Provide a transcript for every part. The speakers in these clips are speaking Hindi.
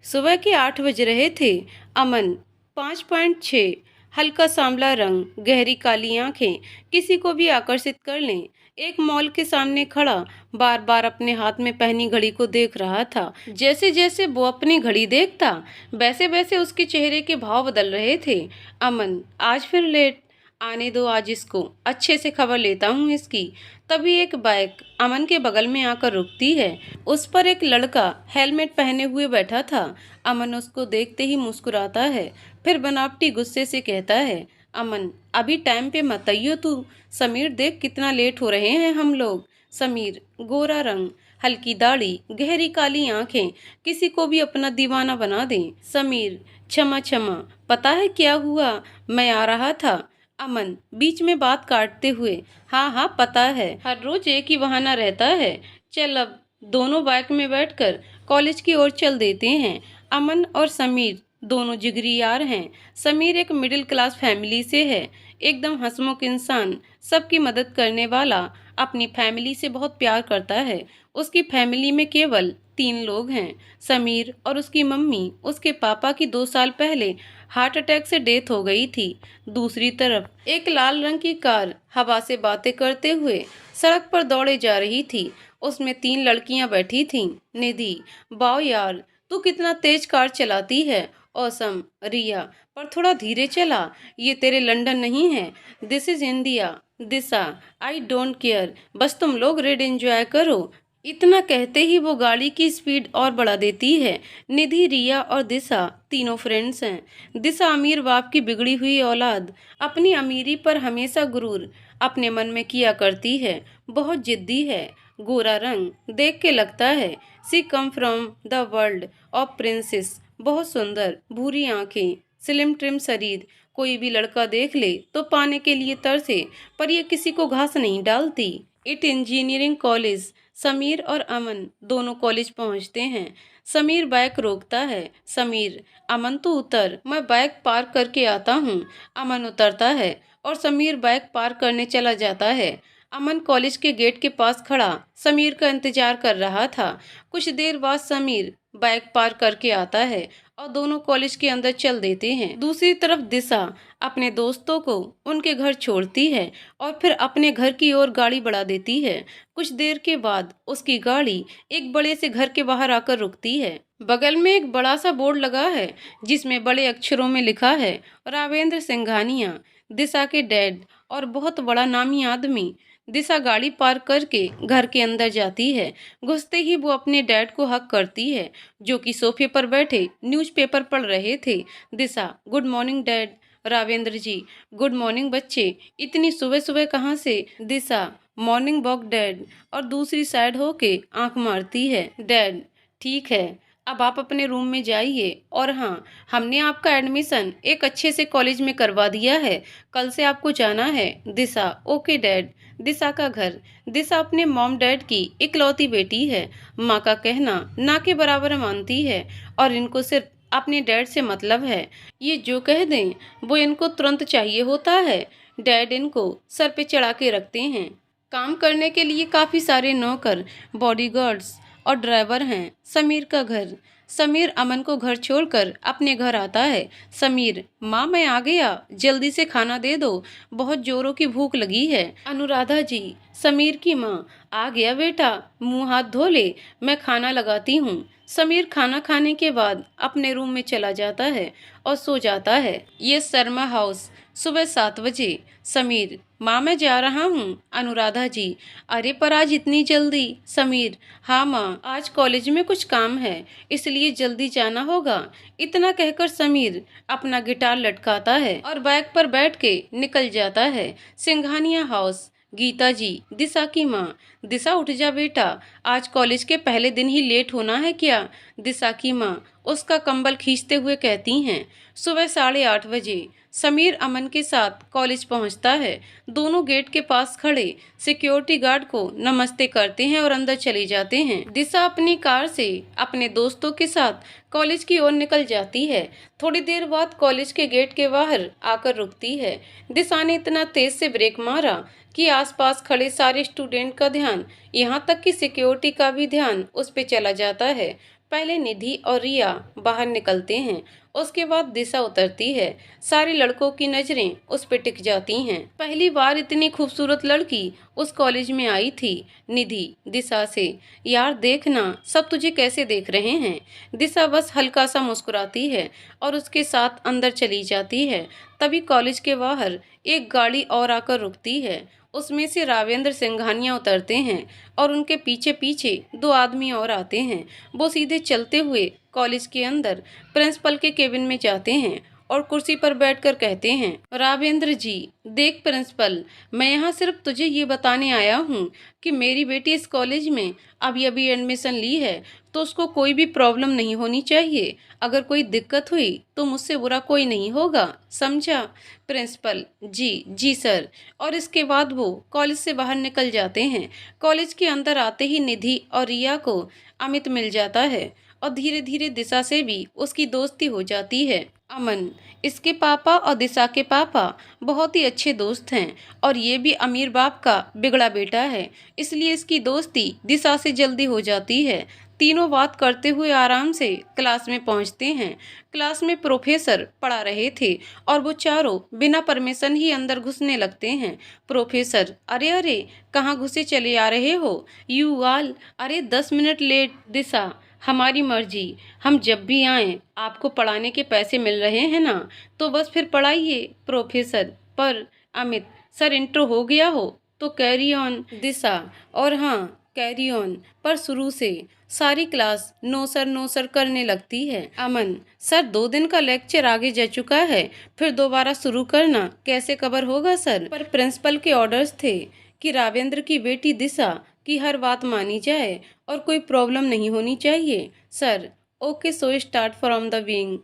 सुबह के 8 बज रहे थे। अमन 5.6, हल्का सांवला रंग, गहरी काली आंखें किसी को भी आकर्षित कर लें। एक मॉल के सामने खड़ा बार बार अपने हाथ में पहनी घड़ी को देख रहा था। जैसे जैसे वो अपनी घड़ी देखता वैसे वैसे उसके चेहरे के भाव बदल रहे थे। अमन, आज फिर लेट, आने दो, आज इसको अच्छे से खबर लेता हूँ इसकी। तभी एक बाइक अमन के बगल में आकर रुकती है। उस पर एक लड़का हेलमेट पहने हुए बैठा था। अमन उसको देखते ही मुस्कुराता है, फिर बनावटी गुस्से से कहता है, अमन अभी टाइम पे मत आइयो तू। समीर देख कितना लेट हो रहे हैं हम लोग। समीर, गोरा रंग, हल्की दाढ़ी, गहरी काली आंखें किसी को भी अपना दीवाना बना दें। समीर, क्षमा क्षमा, पता है क्या हुआ, मैं आ रहा था। अमन बीच में बात काटते हुए, हाँ हाँ पता है, हर रोज एक ही बहाना रहता है। चल अब दोनों बाइक में बैठकर कॉलेज की ओर चल देते हैं। अमन और समीर दोनों जिगरी यार हैं। समीर एक मिडिल क्लास फैमिली से है, एकदम हंसमुख इंसान, सबकी मदद करने वाला, अपनी फैमिली से बहुत प्यार करता है। उसकी फैमिली में केवल 3 लोग हैं, समीर और उसकी मम्मी। उसके पापा की 2 साल पहले हार्ट अटैक से डेथ हो गई थी। दूसरी तरफ एक लाल रंग की कार हवा से बातें करते हुए सड़क पर दौड़े जा रही थी। उसमें 3 लड़कियां बैठी थीं। निधि, वाओ यार, तू कितना तेज कार चलाती है। औसम। रिया, पर थोड़ा धीरे चला, ये तेरे लंदन नहीं है, this is India. Disha, I don't care, बस तुम लोग रेड एंजॉय करो। इतना कहते ही वो गाड़ी की स्पीड और बढ़ा देती है। निधि, रिया और दिशा तीनों फ्रेंड्स हैं। दिशा अमीर बाप की बिगड़ी हुई औलाद, अपनी अमीरी पर हमेशा गुरूर अपने मन में किया करती है, बहुत जिद्दी है। गोरा रंग, देख के लगता है she come from the world of princess, बहुत सुंदर, भूरी आंखें, स्लिम ट्रिम शरीर, कोई भी लड़का देख ले तो पाने के लिए तरसे, पर ये किसी को घास नहीं डालती। It engineering college. समीर और अमन दोनों कॉलेज पहुंचते हैं। समीर बाइक रोकता है। समीर, अमन तू उतर, मैं बाइक पार्क करके आता हूँ। अमन उतरता है और समीर बाइक पार्क करने चला जाता है। अमन कॉलेज के गेट के पास खड़ा समीर का इंतजार कर रहा था। कुछ देर बाद समीर बाइक पार्क करके आता है और दोनों कॉलेज के अंदर चल देते हैं। दूसरी तरफ दिशा अपने दोस्तों को उनके घर छोड़ती है और फिर अपने घर की ओर गाड़ी बढ़ा देती है। कुछ देर के बाद उसकी गाड़ी एक बड़े से घर के बाहर आकर रुकती है। बगल में एक बड़ा सा बोर्ड लगा है जिसमें बड़े अक्षरों में लिखा है, रावेंद्र सिंघानिया, दिशा के डैड और बहुत बड़ा नामी आदमी। दिशा गाड़ी पार्क करके घर के अंदर जाती है। घुसते ही वो अपने डैड को हक करती है, जो कि सोफे पर बैठे न्यूज़पेपर पढ़ रहे थे। दिशा, गुड मॉर्निंग डैड। रावेंद्र जी, गुड मॉर्निंग बच्चे, इतनी सुबह सुबह कहाँ से। दिशा, मॉर्निंग वॉक डैड, और दूसरी साइड होके आंख मारती है। डैड, ठीक है, अब आप अपने रूम में जाइए। और हाँ, हमने आपका एडमिशन एक अच्छे से कॉलेज में करवा दिया है, कल से आपको जाना है। दिशा, ओके डैड। दिशा का घर। दिशा अपने मॉम डैड की इकलौती बेटी है। माँ का कहना ना के बराबर मानती है और इनको सिर्फ अपने डैड से मतलब है। ये जो कह दें वो इनको तुरंत चाहिए होता है। डैड इनको सर पे चढ़ा के रखते हैं। काम करने के लिए काफ़ी सारे नौकर, बॉडीगार्ड्स और ड्राइवर हैं। समीर का घर। समीर अमन को घर छोड़कर अपने घर आता है। समीर, माँ मैं आ गया, जल्दी से खाना दे दो, बहुत जोरों की भूख लगी है। अनुराधा जी, समीर की माँ, आ गया बेटा, मुंह हाथ धो ले, मैं खाना लगाती हूँ। समीर खाना खाने के बाद अपने रूम में चला जाता है और सो जाता है। ये शर्मा हाउस। सुबह 7 बजे। समीर, माँ मैं जा रहा हूँ। अनुराधा जी, अरे पर आज इतनी जल्दी। समीर, हाँ माँ, आज कॉलेज में कुछ काम है, इसलिए जल्दी जाना होगा। इतना कहकर समीर अपना गिटार लटकाता है और बाइक पर बैठ के निकल जाता है। सिंघानिया हाउस। गीता जी, दिशा की माँ, दिशा उठ जा बेटा, आज कॉलेज के पहले दिन ही लेट होना है क्या। दिशा की माँ उसका कंबल खींचते हुए कहती हैं। सुबह 8:30 बजे समीर अमन के साथ कॉलेज पहुंचता है। दोनों गेट के पास खड़े सिक्योरिटी गार्ड को नमस्ते करते हैं और अंदर चले जाते हैं। दिशा अपनी कार से अपने दोस्तों के साथ कॉलेज की ओर निकल जाती है। थोड़ी देर बाद कॉलेज के गेट के बाहर आकर रुकती है। दिशा ने इतना तेज से ब्रेक मारा कि आसपास खड़े सारे स्टूडेंट का ध्यान, यहाँ तक कि सिक्योरिटी का भी ध्यान उस पे चला जाता है। पहले निधि और रिया बाहर निकलते हैं, उसके बाद दिशा उतरती है। सारे लड़कों की नजरें उस पे टिक जाती हैं। पहली बार इतनी खूबसूरत लड़की उस कॉलेज में आई थी। निधि दिशा से, यार देखना सब तुझे कैसे देख रहे हैं। दिशा बस हल्का सा मुस्कुराती है और उसके साथ अंदर चली जाती है। तभी कॉलेज के बाहर एक गाड़ी और आकर रुकती है। उसमें से रावेंद्र सिंघानिया उतरते हैं और उनके पीछे पीछे दो आदमी और आते हैं। वो सीधे चलते हुए कॉलेज के अंदर प्रिंसिपल के केबिन में जाते हैं और कुर्सी पर बैठकर कहते हैं, रावेंद्र जी, देख प्रिंसिपल, मैं यहाँ सिर्फ तुझे ये बताने आया हूँ कि मेरी बेटी इस कॉलेज में अभी अभी एडमिशन ली है, तो उसको कोई भी प्रॉब्लम नहीं होनी चाहिए। अगर कोई दिक्कत हुई तो मुझसे बुरा कोई नहीं होगा, समझा? प्रिंसिपल, जी जी सर। और इसके बाद वो कॉलेज से बाहर निकल जाते हैं। कॉलेज के अंदर आते ही निधि और रिया को अमित मिल जाता है और धीरे धीरे दिशा से भी उसकी दोस्ती हो जाती है। अमन, इसके पापा और दिशा के पापा बहुत ही अच्छे दोस्त हैं और ये भी अमीर बाप का बिगड़ा बेटा है, इसलिए इसकी दोस्ती दिशा से जल्दी हो जाती है। तीनों बात करते हुए आराम से क्लास में पहुंचते हैं। क्लास में प्रोफेसर पढ़ा रहे थे और वो चारों बिना परमिशन ही अंदर घुसने लगते हैं। प्रोफेसर, अरे अरे, कहाँ घुसे चले आ रहे हो यू ऑल? अरे 10 मिनट लेट। दिशा, हमारी मर्जी, हम जब भी आएं, आपको पढ़ाने के पैसे मिल रहे हैं ना, तो बस फिर पढ़ाइए। प्रोफेसर, पर अमित, सर इंट्रो हो गया हो तो कैरी ऑन। दिशा, और हाँ कैरी ऑन, पर शुरू से। सारी क्लास नो सर करने लगती है। अमन, सर 2 दिन का लेक्चर आगे जा चुका है, फिर दोबारा शुरू करना कैसे कवर होगा सर? पर प्रिंसिपल के ऑर्डर्स थे कि रावेंद्र की बेटी दिशा की हर बात मानी जाए और कोई प्रॉब्लम नहीं होनी चाहिए। Sir, okay, so start from the wing.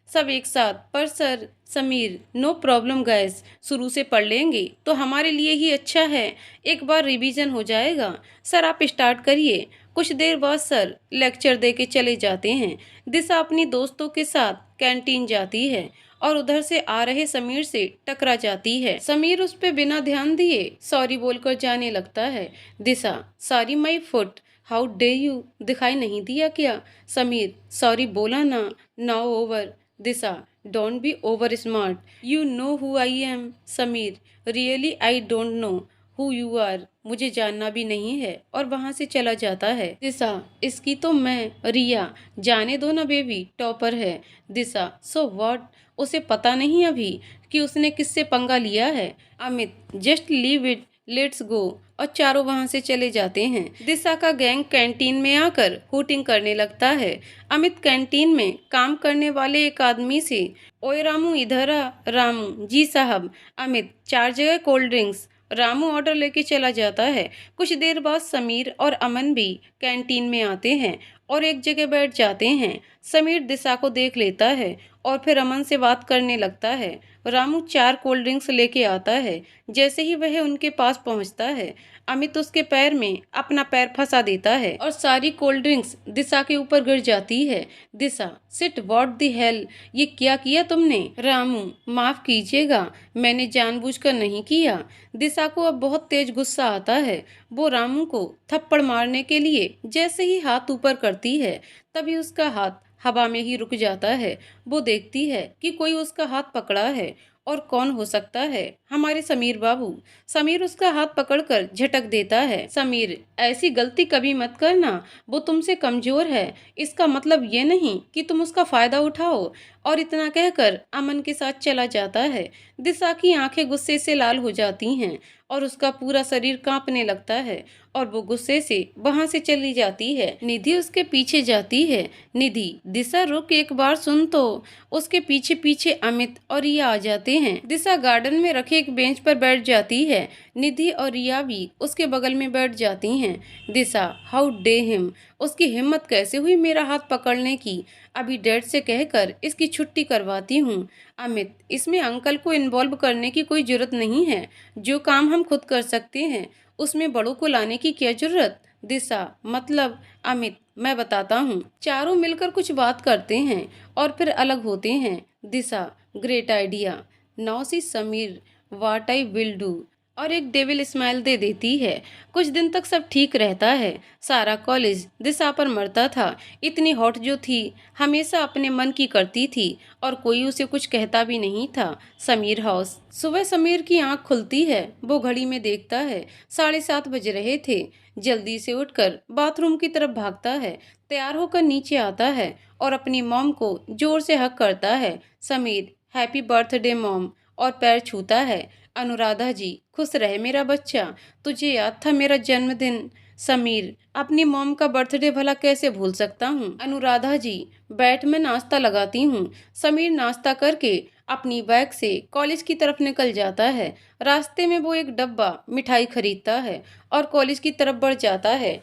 सब एक साथ, पर sir. Sameer, no problem guys, शुरू से पढ़ लेंगे तो हमारे लिए ही अच्छा है, एक बार रिवीजन हो जाएगा। सर आप स्टार्ट करिए। कुछ देर बाद सर लेक्चर दे के चले जाते हैं। दिशा अपनी दोस्तों के साथ कैंटीन जाती है और उधर से आ रहे समीर से टकरा जाती है। समीर उस पे बिना ध्यान दिए सॉरी बोलकर जाने लगता है। Disha, sorry my foot, how dare you, दिखाई नहीं दिया क्या? समीर, सॉरी बोला ना, now over. Disha, don't be over smart, you know who I am. Sameer, really I don't know who you are, मुझे जानना भी नहीं है, और वहां से चला जाता है। दिशा, इसकी तो मैं रिया, जाने दो ना बेबी, टॉपर है। दिशा, सो व्हाट, उसे पता नहीं अभी कि उसने किससे पंगा लिया है। Amit, just leave it, let's go, और चारों वहां से चले जाते हैं। दिशा का गैंग कैंटीन में आकर हुटिंग करने लगता है। अमित कैंटीन में काम करने वाले एक आदमी से, ओए रामू इधर आ। रामू, जी साहब। अमित, 4 जगह कोल्ड ड्रिंक्स। रामू ऑर्डर लेके चला जाता है। कुछ देर बाद समीर और अमन भी कैंटीन में आते हैं और एक जगह बैठ जाते हैं। समीर दिशा को देख लेता है और फिर अमन से बात करने लगता है। रामू 4 कोल्ड ड्रिंक्स लेके आता है। जैसे ही वह उनके पास पहुंचता है, अमित उसके पैर में अपना पैर फंसा देता है और सारी कोल्ड ड्रिंक्स दिशा के ऊपर गिर जाती है। दिशा, सिट, व्हाट द हेल, ये क्या किया तुमने? रामू, माफ कीजिएगा, मैंने जानबूझकर नहीं किया। दिशा को अब बहुत तेज गुस्सा आता है। वो रामू को थप्पड़ मारने के लिए जैसे ही हाथ ऊपर करती है, तभी उसका हाथ हवा में ही रुक जाता है। वो देखती है कि कोई उसका हाथ पकड़ा है, और कौन हो सकता है? हमारे समीर बाबू। समीर उसका हाथ पकड़कर झटक देता है। समीर, ऐसी गलती कभी मत करना, वो तुमसे कमजोर है, इसका मतलब ये नहीं कि तुम उसका फायदा उठाओ। और इतना कहकर अमन के साथ चला जाता है। दिशा की आंखें गुस्से से लाल हो जाती हैं और उसका पूरा शरीर कांपने लगता है और वो गुस्से से वहां से चली जाती है। निधि उसके पीछे जाती है। निधि, दिशा रुक, एक बार सुन तो। उसके पीछे पीछे अमित और रिया आ जाते हैं। दिशा गार्डन में रखे एक बेंच पर बैठ जाती है। निधि और रिया भी उसके बगल में बैठ जाती हैं। दिशा, हाउ डे हिम, उसकी हिम्मत कैसे हुई मेरा हाथ पकड़ने की? अभी डैड से कहकर इसकी छुट्टी करवाती हूँ। अमित, इसमें अंकल को इन्वॉल्व करने की कोई जरूरत नहीं है, जो काम हम खुद कर सकते हैं उसमें बड़ों को लाने की क्या जरूरत? दिशा, मतलब? अमित, मैं बताता हूँ। चारों मिलकर कुछ बात करते हैं और फिर अलग होते हैं। Disha, great idea, now see Sameer, what I will do. और एक डेविल स्माइल दे देती है। कुछ दिन तक सब ठीक रहता है। सारा कॉलेज दिशा पर मरता था। इतनी हॉट जो थी, हमेशा अपने मन की करती थी और कोई उसे कुछ कहता भी नहीं था। समीर हाउस। सुबह समीर की आंख खुलती है। वो घड़ी में देखता है 7:30 बज रहे थे। जल्दी से उठकर बाथरूम की तरफ भागता है। तैयार होकर नीचे आता है और अपनी मॉम को जोर से हक करता है। समीर, हैप्पी बर्थडे मॉम, और पैर छूता है। अनुराधा जी, खुश रहे मेरा बच्चा, तुझे याद था मेरा जन्मदिन। समीर, अपनी मॉम का बर्थडे भला कैसे भूल सकता हूँ। अनुराधा जी, बैठ, मैं नाश्ता लगाती हूँ। समीर नाश्ता करके अपनी बैग से कॉलेज की तरफ निकल जाता है। रास्ते में वो एक डब्बा मिठाई खरीदता है और कॉलेज की तरफ बढ़ जाता है।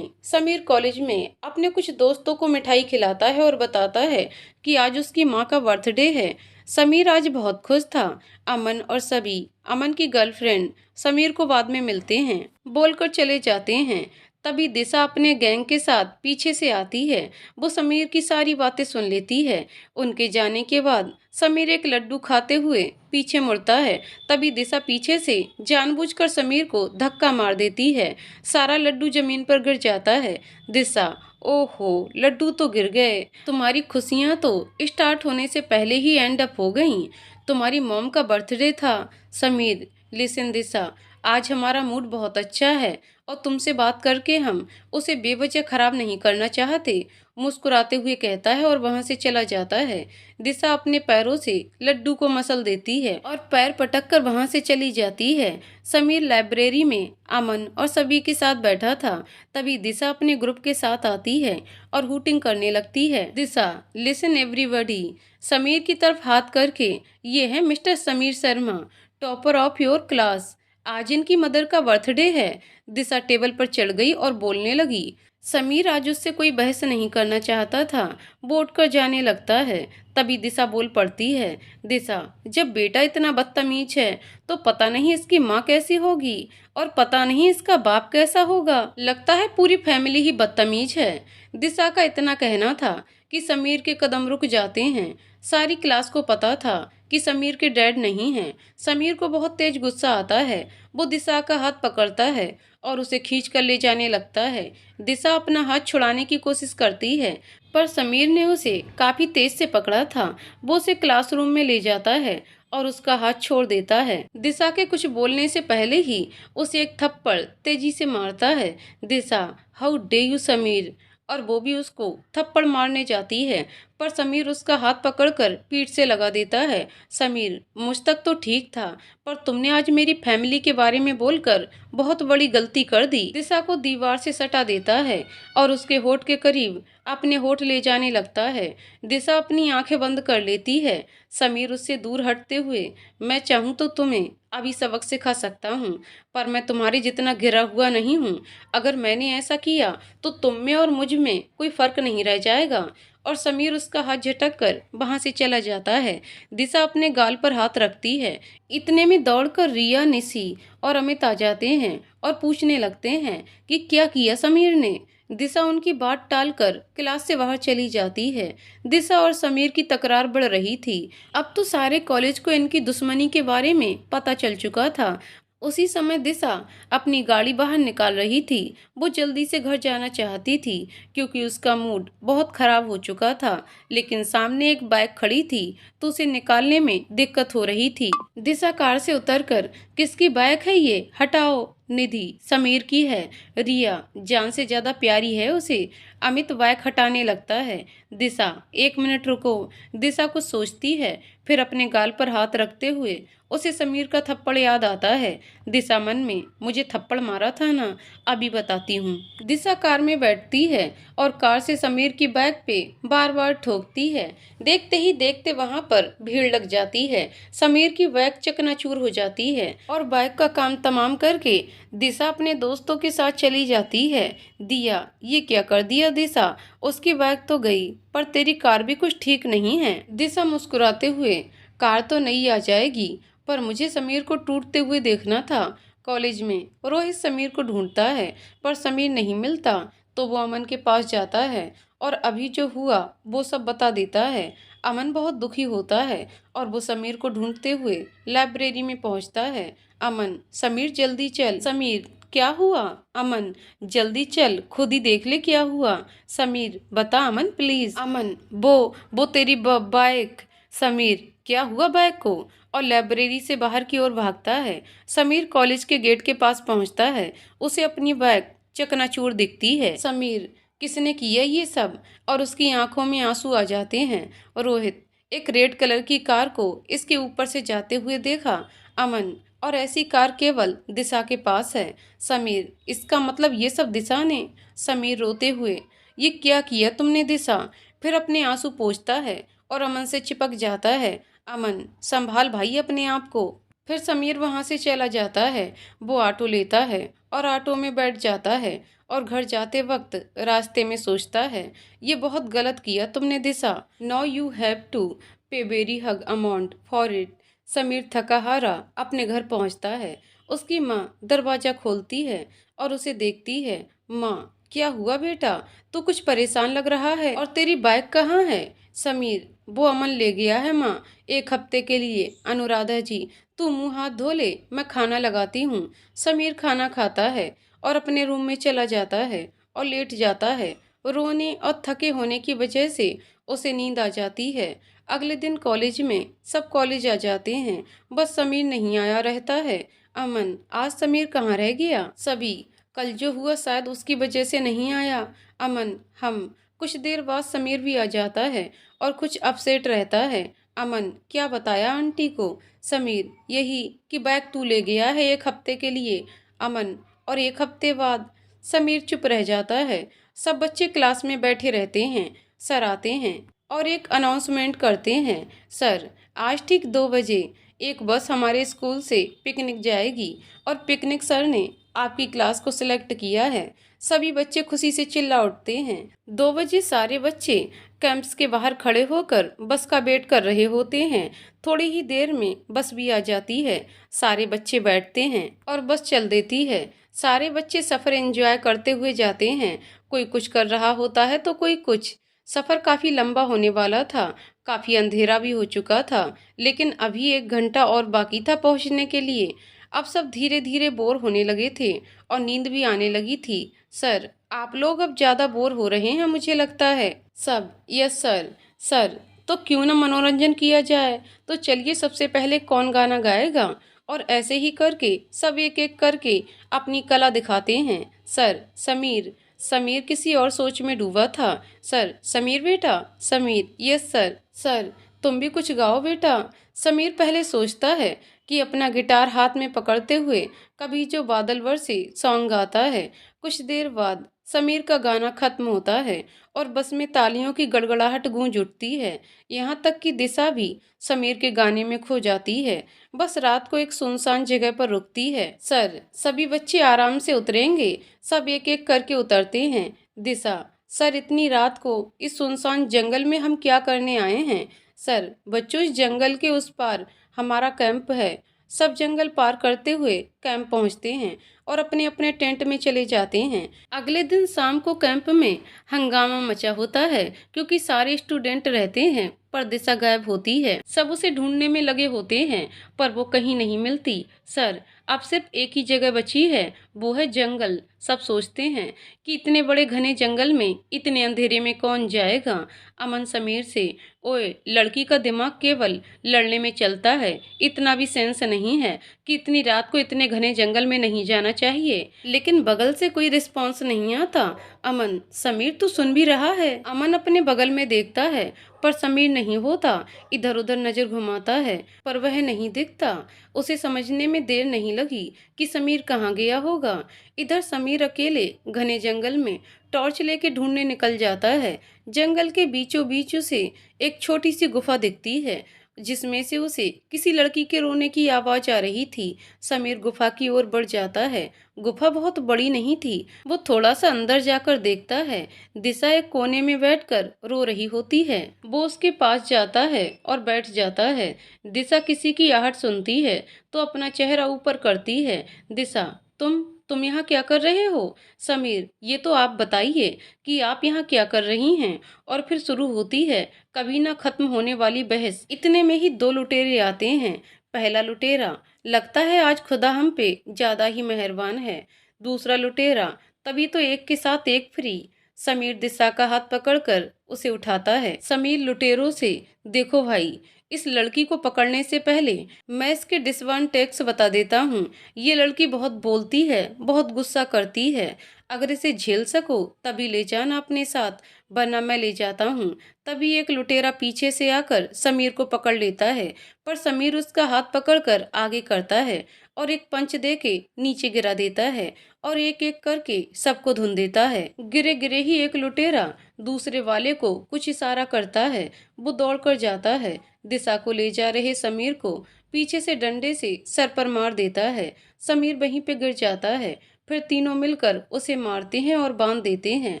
समीर कॉलेज में अपने कुछ दोस्तों को मिठाई खिलाता है और बताता है कि आज उसकी माँ का बर्थडे है। समीर आज बहुत खुश था। अमन और सभी, अमन की गर्लफ्रेंड, समीर को बाद में मिलते हैं, बोलकर चले जाते हैं। तभी दिशा अपने गैंग के साथ पीछे से आती है। वो समीर की सारी बातें सुन लेती है। उनके जाने के बाद समीर एक लड्डू खाते हुए पीछे मुड़ता है। तभी दिशा पीछे से जानबूझकर समीर को धक्का मार देती है। सारा लड्डू जमीन पर गिर जाता है। दिशा, ओहो, लड्डू तो गिर गए। तुम्हारी खुशियां तो स्टार्ट होने से पहले ही एंड अप हो गईं। तुम्हारी मॉम का बर्थडे था। समीर, लिसन दिशा, आज हमारा मूड बहुत अच्छा है और तुमसे बात करके हम उसे बेवजह खराब नहीं करना चाहते। मुस्कुराते हुए कहता है और वहां से चला जाता है। दिशा अपने पैरों से लड्डू को मसल देती है और पैर पटक कर वहां से चली जाती है। समीर लाइब्रेरी में अमन और सभी के साथ बैठा था। तभी दिशा अपने ग्रुप के साथ आती है और हूटिंग करने लगती है। दिशा, लिसन एवरीबॉडी, समीर की तरफ हाथ करके, ये है mister Sameer Sharma, topper of your class. आज इनकी मदर का बर्थडे है। दिशा टेबल पर चढ़ गई और बोलने लगी। समीर आज उससे कोई बहस नहीं करना चाहता था। वो उठकर जाने लगता है। तभी दिशा बोल पड़ती है। दिशा, जब बेटा इतना बदतमीज है तो पता नहीं इसकी माँ कैसी होगी और पता नहीं इसका बाप कैसा होगा। लगता है पूरी फैमिली ही बदतमीज है। दिशा का इतना कहना था कि समीर के कदम रुक जाते हैं। सारी क्लास को पता था कि समीर के डैड नहीं हैं। समीर को बहुत तेज गुस्सा आता है। वो दिशा का हाथ पकड़ता है और उसे खींच कर ले जाने लगता है। दिशा अपना हाथ छुड़ाने की कोशिश करती है, पर समीर ने उसे काफी तेज से पकड़ा था। वो उसे क्लासरूम में ले जाता है और उसका हाथ छोड़ देता है। दिशा के कुछ बोलने से पहले ही उसे एक थप्पड़ तेजी से मारता है। दिशा, हाउ डे यू समीर, और वो भी उसको थप्पड़ मारने जाती है, पर समीर उसका हाथ पकड़कर पीठ से लगा देता है। समीर, मुझ तक तो ठीक था, पर तुमने आज मेरी फैमिली के बारे में बोलकर बहुत बड़ी गलती कर दी। दिशा को दीवार से सटा देता है और उसके होठ के करीब अपने होठ ले जाने लगता है। दिशा अपनी आंखें बंद कर लेती है। समीर उससे दूर हटते हुए, मैं चाहूँ तो तुम्हें अभी सबक सिखा सकता हूँ, पर मैं तुम्हारे जितना घिरा हुआ नहीं हूँ। अगर मैंने ऐसा किया तो तुम में और मुझ में कोई फर्क नहीं रह जाएगा। और समीर उसका हाथ झटक कर वहां से चला जाता है। दिशा अपने गाल पर हाथ रखती है। इतने में दौड़कर रिया, निशी और अमित आ जाते हैं और पूछने लगते हैं कि क्या किया समीर ने। दिशा उनकी बात टालकर क्लास से बाहर चली जाती है। दिशा और समीर की तकरार बढ़ रही थी। अब तो सारे कॉलेज को इनकी दुश्मनी के बारे में पता चल चुका था। उसी समय दिशा अपनी गाड़ी बाहर निकाल रही थी। वो जल्दी से घर जाना चाहती थी क्योंकि उसका मूड बहुत खराब हो चुका था, लेकिन सामने एक बाइक खड़ी थी तो उसे निकालने में दिक्कत हो रही थी। दिशा कार से उतरकर, किसकी बाइक है ये, हटाओ। निधि, समीर की है। रिया, जान से ज्यादा प्यारी है उसे। अमित बाइक हटाने लगता है। दिशा, 1 मिनट रुको। दिशा कुछ सोचती है, फिर अपने गाल पर हाथ रखते हुए उसे समीर का थप्पड़ याद आता है। दिशा मन में, मुझे थप्पड़ मारा था ना, अभी बताती हूँ। दिशा कार में बैठती है और कार से समीर की बाइक पे बार बार ठोकती है। देखते ही देखते वहां पर भीड़ लग जाती है। समीर की बाइक चकनाचूर हो जाती है और बाइक का काम तमाम करके दिशा अपने दोस्तों के साथ चली जाती है। दिया, ये क्या कर दिया दिशा, उसकी बाइक तो गई पर तेरी कार भी कुछ ठीक नहीं है। दिशा मुस्कुराते हुए, कार तो नई आ जाएगी, पर मुझे समीर को टूटते हुए देखना था। कॉलेज में रोहित समीर को ढूंढता है पर समीर नहीं मिलता, तो वो अमन के पास जाता है और अभी जो हुआ वो सब बता देता है। अमन बहुत दुखी होता है और वो समीर को ढूंढते हुए लाइब्रेरी में पहुंचता है। अमन, समीर जल्दी चल। समीर, क्या हुआ? अमन, जल्दी चल, खुद ही देख ले क्या हुआ। समीर, बता अमन प्लीज। अमन, वो तेरी बाइक। समीर, क्या हुआ बाइक को? और लाइब्रेरी से बाहर की ओर भागता है। समीर कॉलेज के गेट के पास पहुंचता है। उसे अपनी बाइक चकनाचूर दिखती है। समीर, किसने किया ये सब? और उसकी आंखों में आंसू आ जाते हैं। रोहित, एक रेड कलर की कार को इसके ऊपर से जाते हुए देखा। अमन, और ऐसी कार केवल दिशा के पास है। समीर, इसका मतलब ये सब दिशा ने? समीर रोते हुए, ये क्या किया तुमने दिशा? फिर अपने आंसू पोंछता है और अमन से चिपक जाता है। अमन, संभाल भाई अपने आप को। फिर समीर वहां से चला जाता है। वो ऑटो लेता है और ऑटो में बैठ जाता है और घर जाते वक्त रास्ते में सोचता है, ये बहुत गलत किया तुमने दिशा। नाउ यू हैव टू पे very hug amount for it. Sameer थका हारा अपने घर पहुंचता है। उसकी माँ दरवाजा खोलती है और उसे देखती है। माँ, क्या हुआ बेटा? तू कुछ परेशान लग रहा है। और तेरी बाइक कहाँ है? समीर, वो अमन ले गया है माँ, 1 हफ्ते के लिए। अनुराधा जी, तू मुंह हाथ धो ले, मैं खाना लगाती हूँ। समीर खाना खाता है और अपने रूम में चला जाता है और लेट जाता है। रोने और थके होने की वजह से उसे नींद आ जाती है। अगले दिन कॉलेज में सब कॉलेज आ जाते हैं, बस समीर नहीं आया रहता है। अमन, आज समीर कहाँ रह गया? सभी, कल जो हुआ शायद उसकी वजह से नहीं आया। अमन, हम। कुछ देर बाद समीर भी आ जाता है और कुछ अपसेट रहता है। अमन, क्या बताया आंटी को? समीर, यही कि बैग तू ले गया है 1 हफ्ते के लिए। अमन, और 1 हफ्ते बाद? समीर चुप रह जाता है। सब बच्चे क्लास में बैठे रहते हैं। सर आते हैं और एक अनाउंसमेंट करते हैं। सर, आज ठीक 2 बजे एक बस हमारे स्कूल से पिकनिक जाएगी और पिकनिक सर ने आपकी क्लास को सिलेक्ट किया है। सभी बच्चे खुशी से चिल्ला उठते हैं। 2 बजे सारे बच्चे कैंप्स के बाहर खड़े होकर बस का वेट कर रहे होते हैं। थोड़ी ही देर में बस भी आ जाती है। सारे बच्चे बैठते हैं और बस चल देती है। सारे बच्चे सफ़र एंजॉय करते हुए जाते हैं। कोई कुछ कर रहा होता है तो कोई कुछ। सफ़र काफ़ी लंबा होने वाला था। काफ़ी अंधेरा भी हो चुका था, लेकिन अभी 1 घंटा और बाकी था पहुंचने के लिए। अब सब धीरे धीरे बोर होने लगे थे और नींद भी आने लगी थी। सर, आप लोग अब ज़्यादा बोर हो रहे हैं मुझे लगता है। सब, यस सर। सर, तो क्यों ना मनोरंजन किया जाए। तो चलिए, सबसे पहले कौन गाना गाएगा? और ऐसे ही करके सब एक एक करके अपनी कला दिखाते हैं। सर, समीर। समीर किसी और सोच में डूबा था। सर, समीर बेटा। Sameer, yes sir. सर, तुम भी कुछ गाओ बेटा। समीर पहले सोचता है कि अपना गिटार हाथ में पकड़ते हुए कभी जो बादल बरसे सॉन्ग गाता है। कुछ देर बाद समीर का गाना खत्म होता है और बस में तालियों की गड़गड़ाहट गूंज उठती है। यहाँ तक कि दिशा भी समीर के गाने में खो जाती है। बस रात को एक सुनसान जगह पर रुकती है। सर, सभी बच्चे आराम से उतरेंगे। सब एक एक करके उतरते हैं। दिशा, सर, इतनी रात को इस सुनसान जंगल में हम क्या करने आए हैं? सर, बच्चों, इस जंगल के उस पार हमारा कैंप है। सब जंगल पार करते हुए कैंप पहुंचते हैं और अपने अपने टेंट में चले जाते हैं। अगले दिन शाम को कैंप में हंगामा मचा होता है क्योंकि सारे स्टूडेंट रहते हैं, पर दिशा गायब होती है। सब उसे ढूंढने में लगे होते हैं पर वो कहीं नहीं मिलती। सर, अब सिर्फ एक ही जगह बची है, वो है जंगल। सब सोचते हैं कि इतने बड़े घने जंगल में इतने अंधेरे में कौन जाएगा। अमन समीर से, ओए, लड़की का दिमाग केवल लड़ने में चलता है, इतना भी सेंस नहीं है कि इतनी रात को इतने घने जंगल में नहीं जाना चाहिए। लेकिन बगल से कोई रिस्पॉन्स नहीं आता। अमन, समीर तो सुन भी रहा है। अमन अपने बगल में देखता है पर समीर नहीं होता। इधर उधर नजर घुमाता है पर वह नहीं दिखता। उसे समझने में देर नहीं लगी कि समीर कहाँ गया होगा। इधर समीर अकेले घने जंगल में टॉर्च लेके ढूंढने निकल जाता है। जंगल के बीचों बीच से एक छोटी सी गुफा दिखती है जिसमें से उसे किसी लड़की के रोने की आवाज आ रही थी। समीर गुफा की ओर बढ़ जाता है। गुफा बहुत बड़ी नहीं थी। वो थोड़ा सा अंदर जाकर देखता है। दिशा एक कोने में बैठकर रो रही होती है। वो उसके पास जाता है और बैठ जाता है। दिशा किसी की आहट सुनती है तो अपना चेहरा ऊपर करती है। दिशा, तुम तुम यहाँ क्या कर रहे हो? समीर, ये तो आप बताइए कि आप यहाँ क्या कर रही हैं? और फिर शुरू होती है कभी ना खत्म होने वाली बहस। इतने में ही दो लुटेरे आते हैं। पहला लुटेरा, लगता है आज खुदा हम पे ज्यादा ही मेहरबान है। दूसरा लुटेरा, तभी तो एक के साथ एक फ्री। समीर दिशा का हाथ पकड़कर उसे उठाता है। समीर लुटेरों से, देखो भाई, इस लड़की को पकड़ने से पहले मैं इसके डिसएडवांटेज बता देता हूँ। ये लड़की बहुत बोलती है, बहुत गुस्सा करती है। अगर इसे झेल सको तभी ले जाना अपने साथ, वरना मैं ले जाता हूँ। तभी एक लुटेरा पीछे से आकर समीर को पकड़ लेता है, पर समीर उसका हाथ पकड़कर आगे करता है और एक पंच दे के नीचे गिरा देता है और एक एक करके सबको धुन देता है। गिरे गिरे ही एक लुटेरा दूसरे वाले को कुछ इशारा करता है। वो दौड़कर जाता है, दिशा को ले जा रहे समीर को पीछे से डंडे से सर पर मार देता है। समीर वहीं पे गिर जाता है। फिर तीनों मिलकर उसे मारते हैं और बांध देते हैं।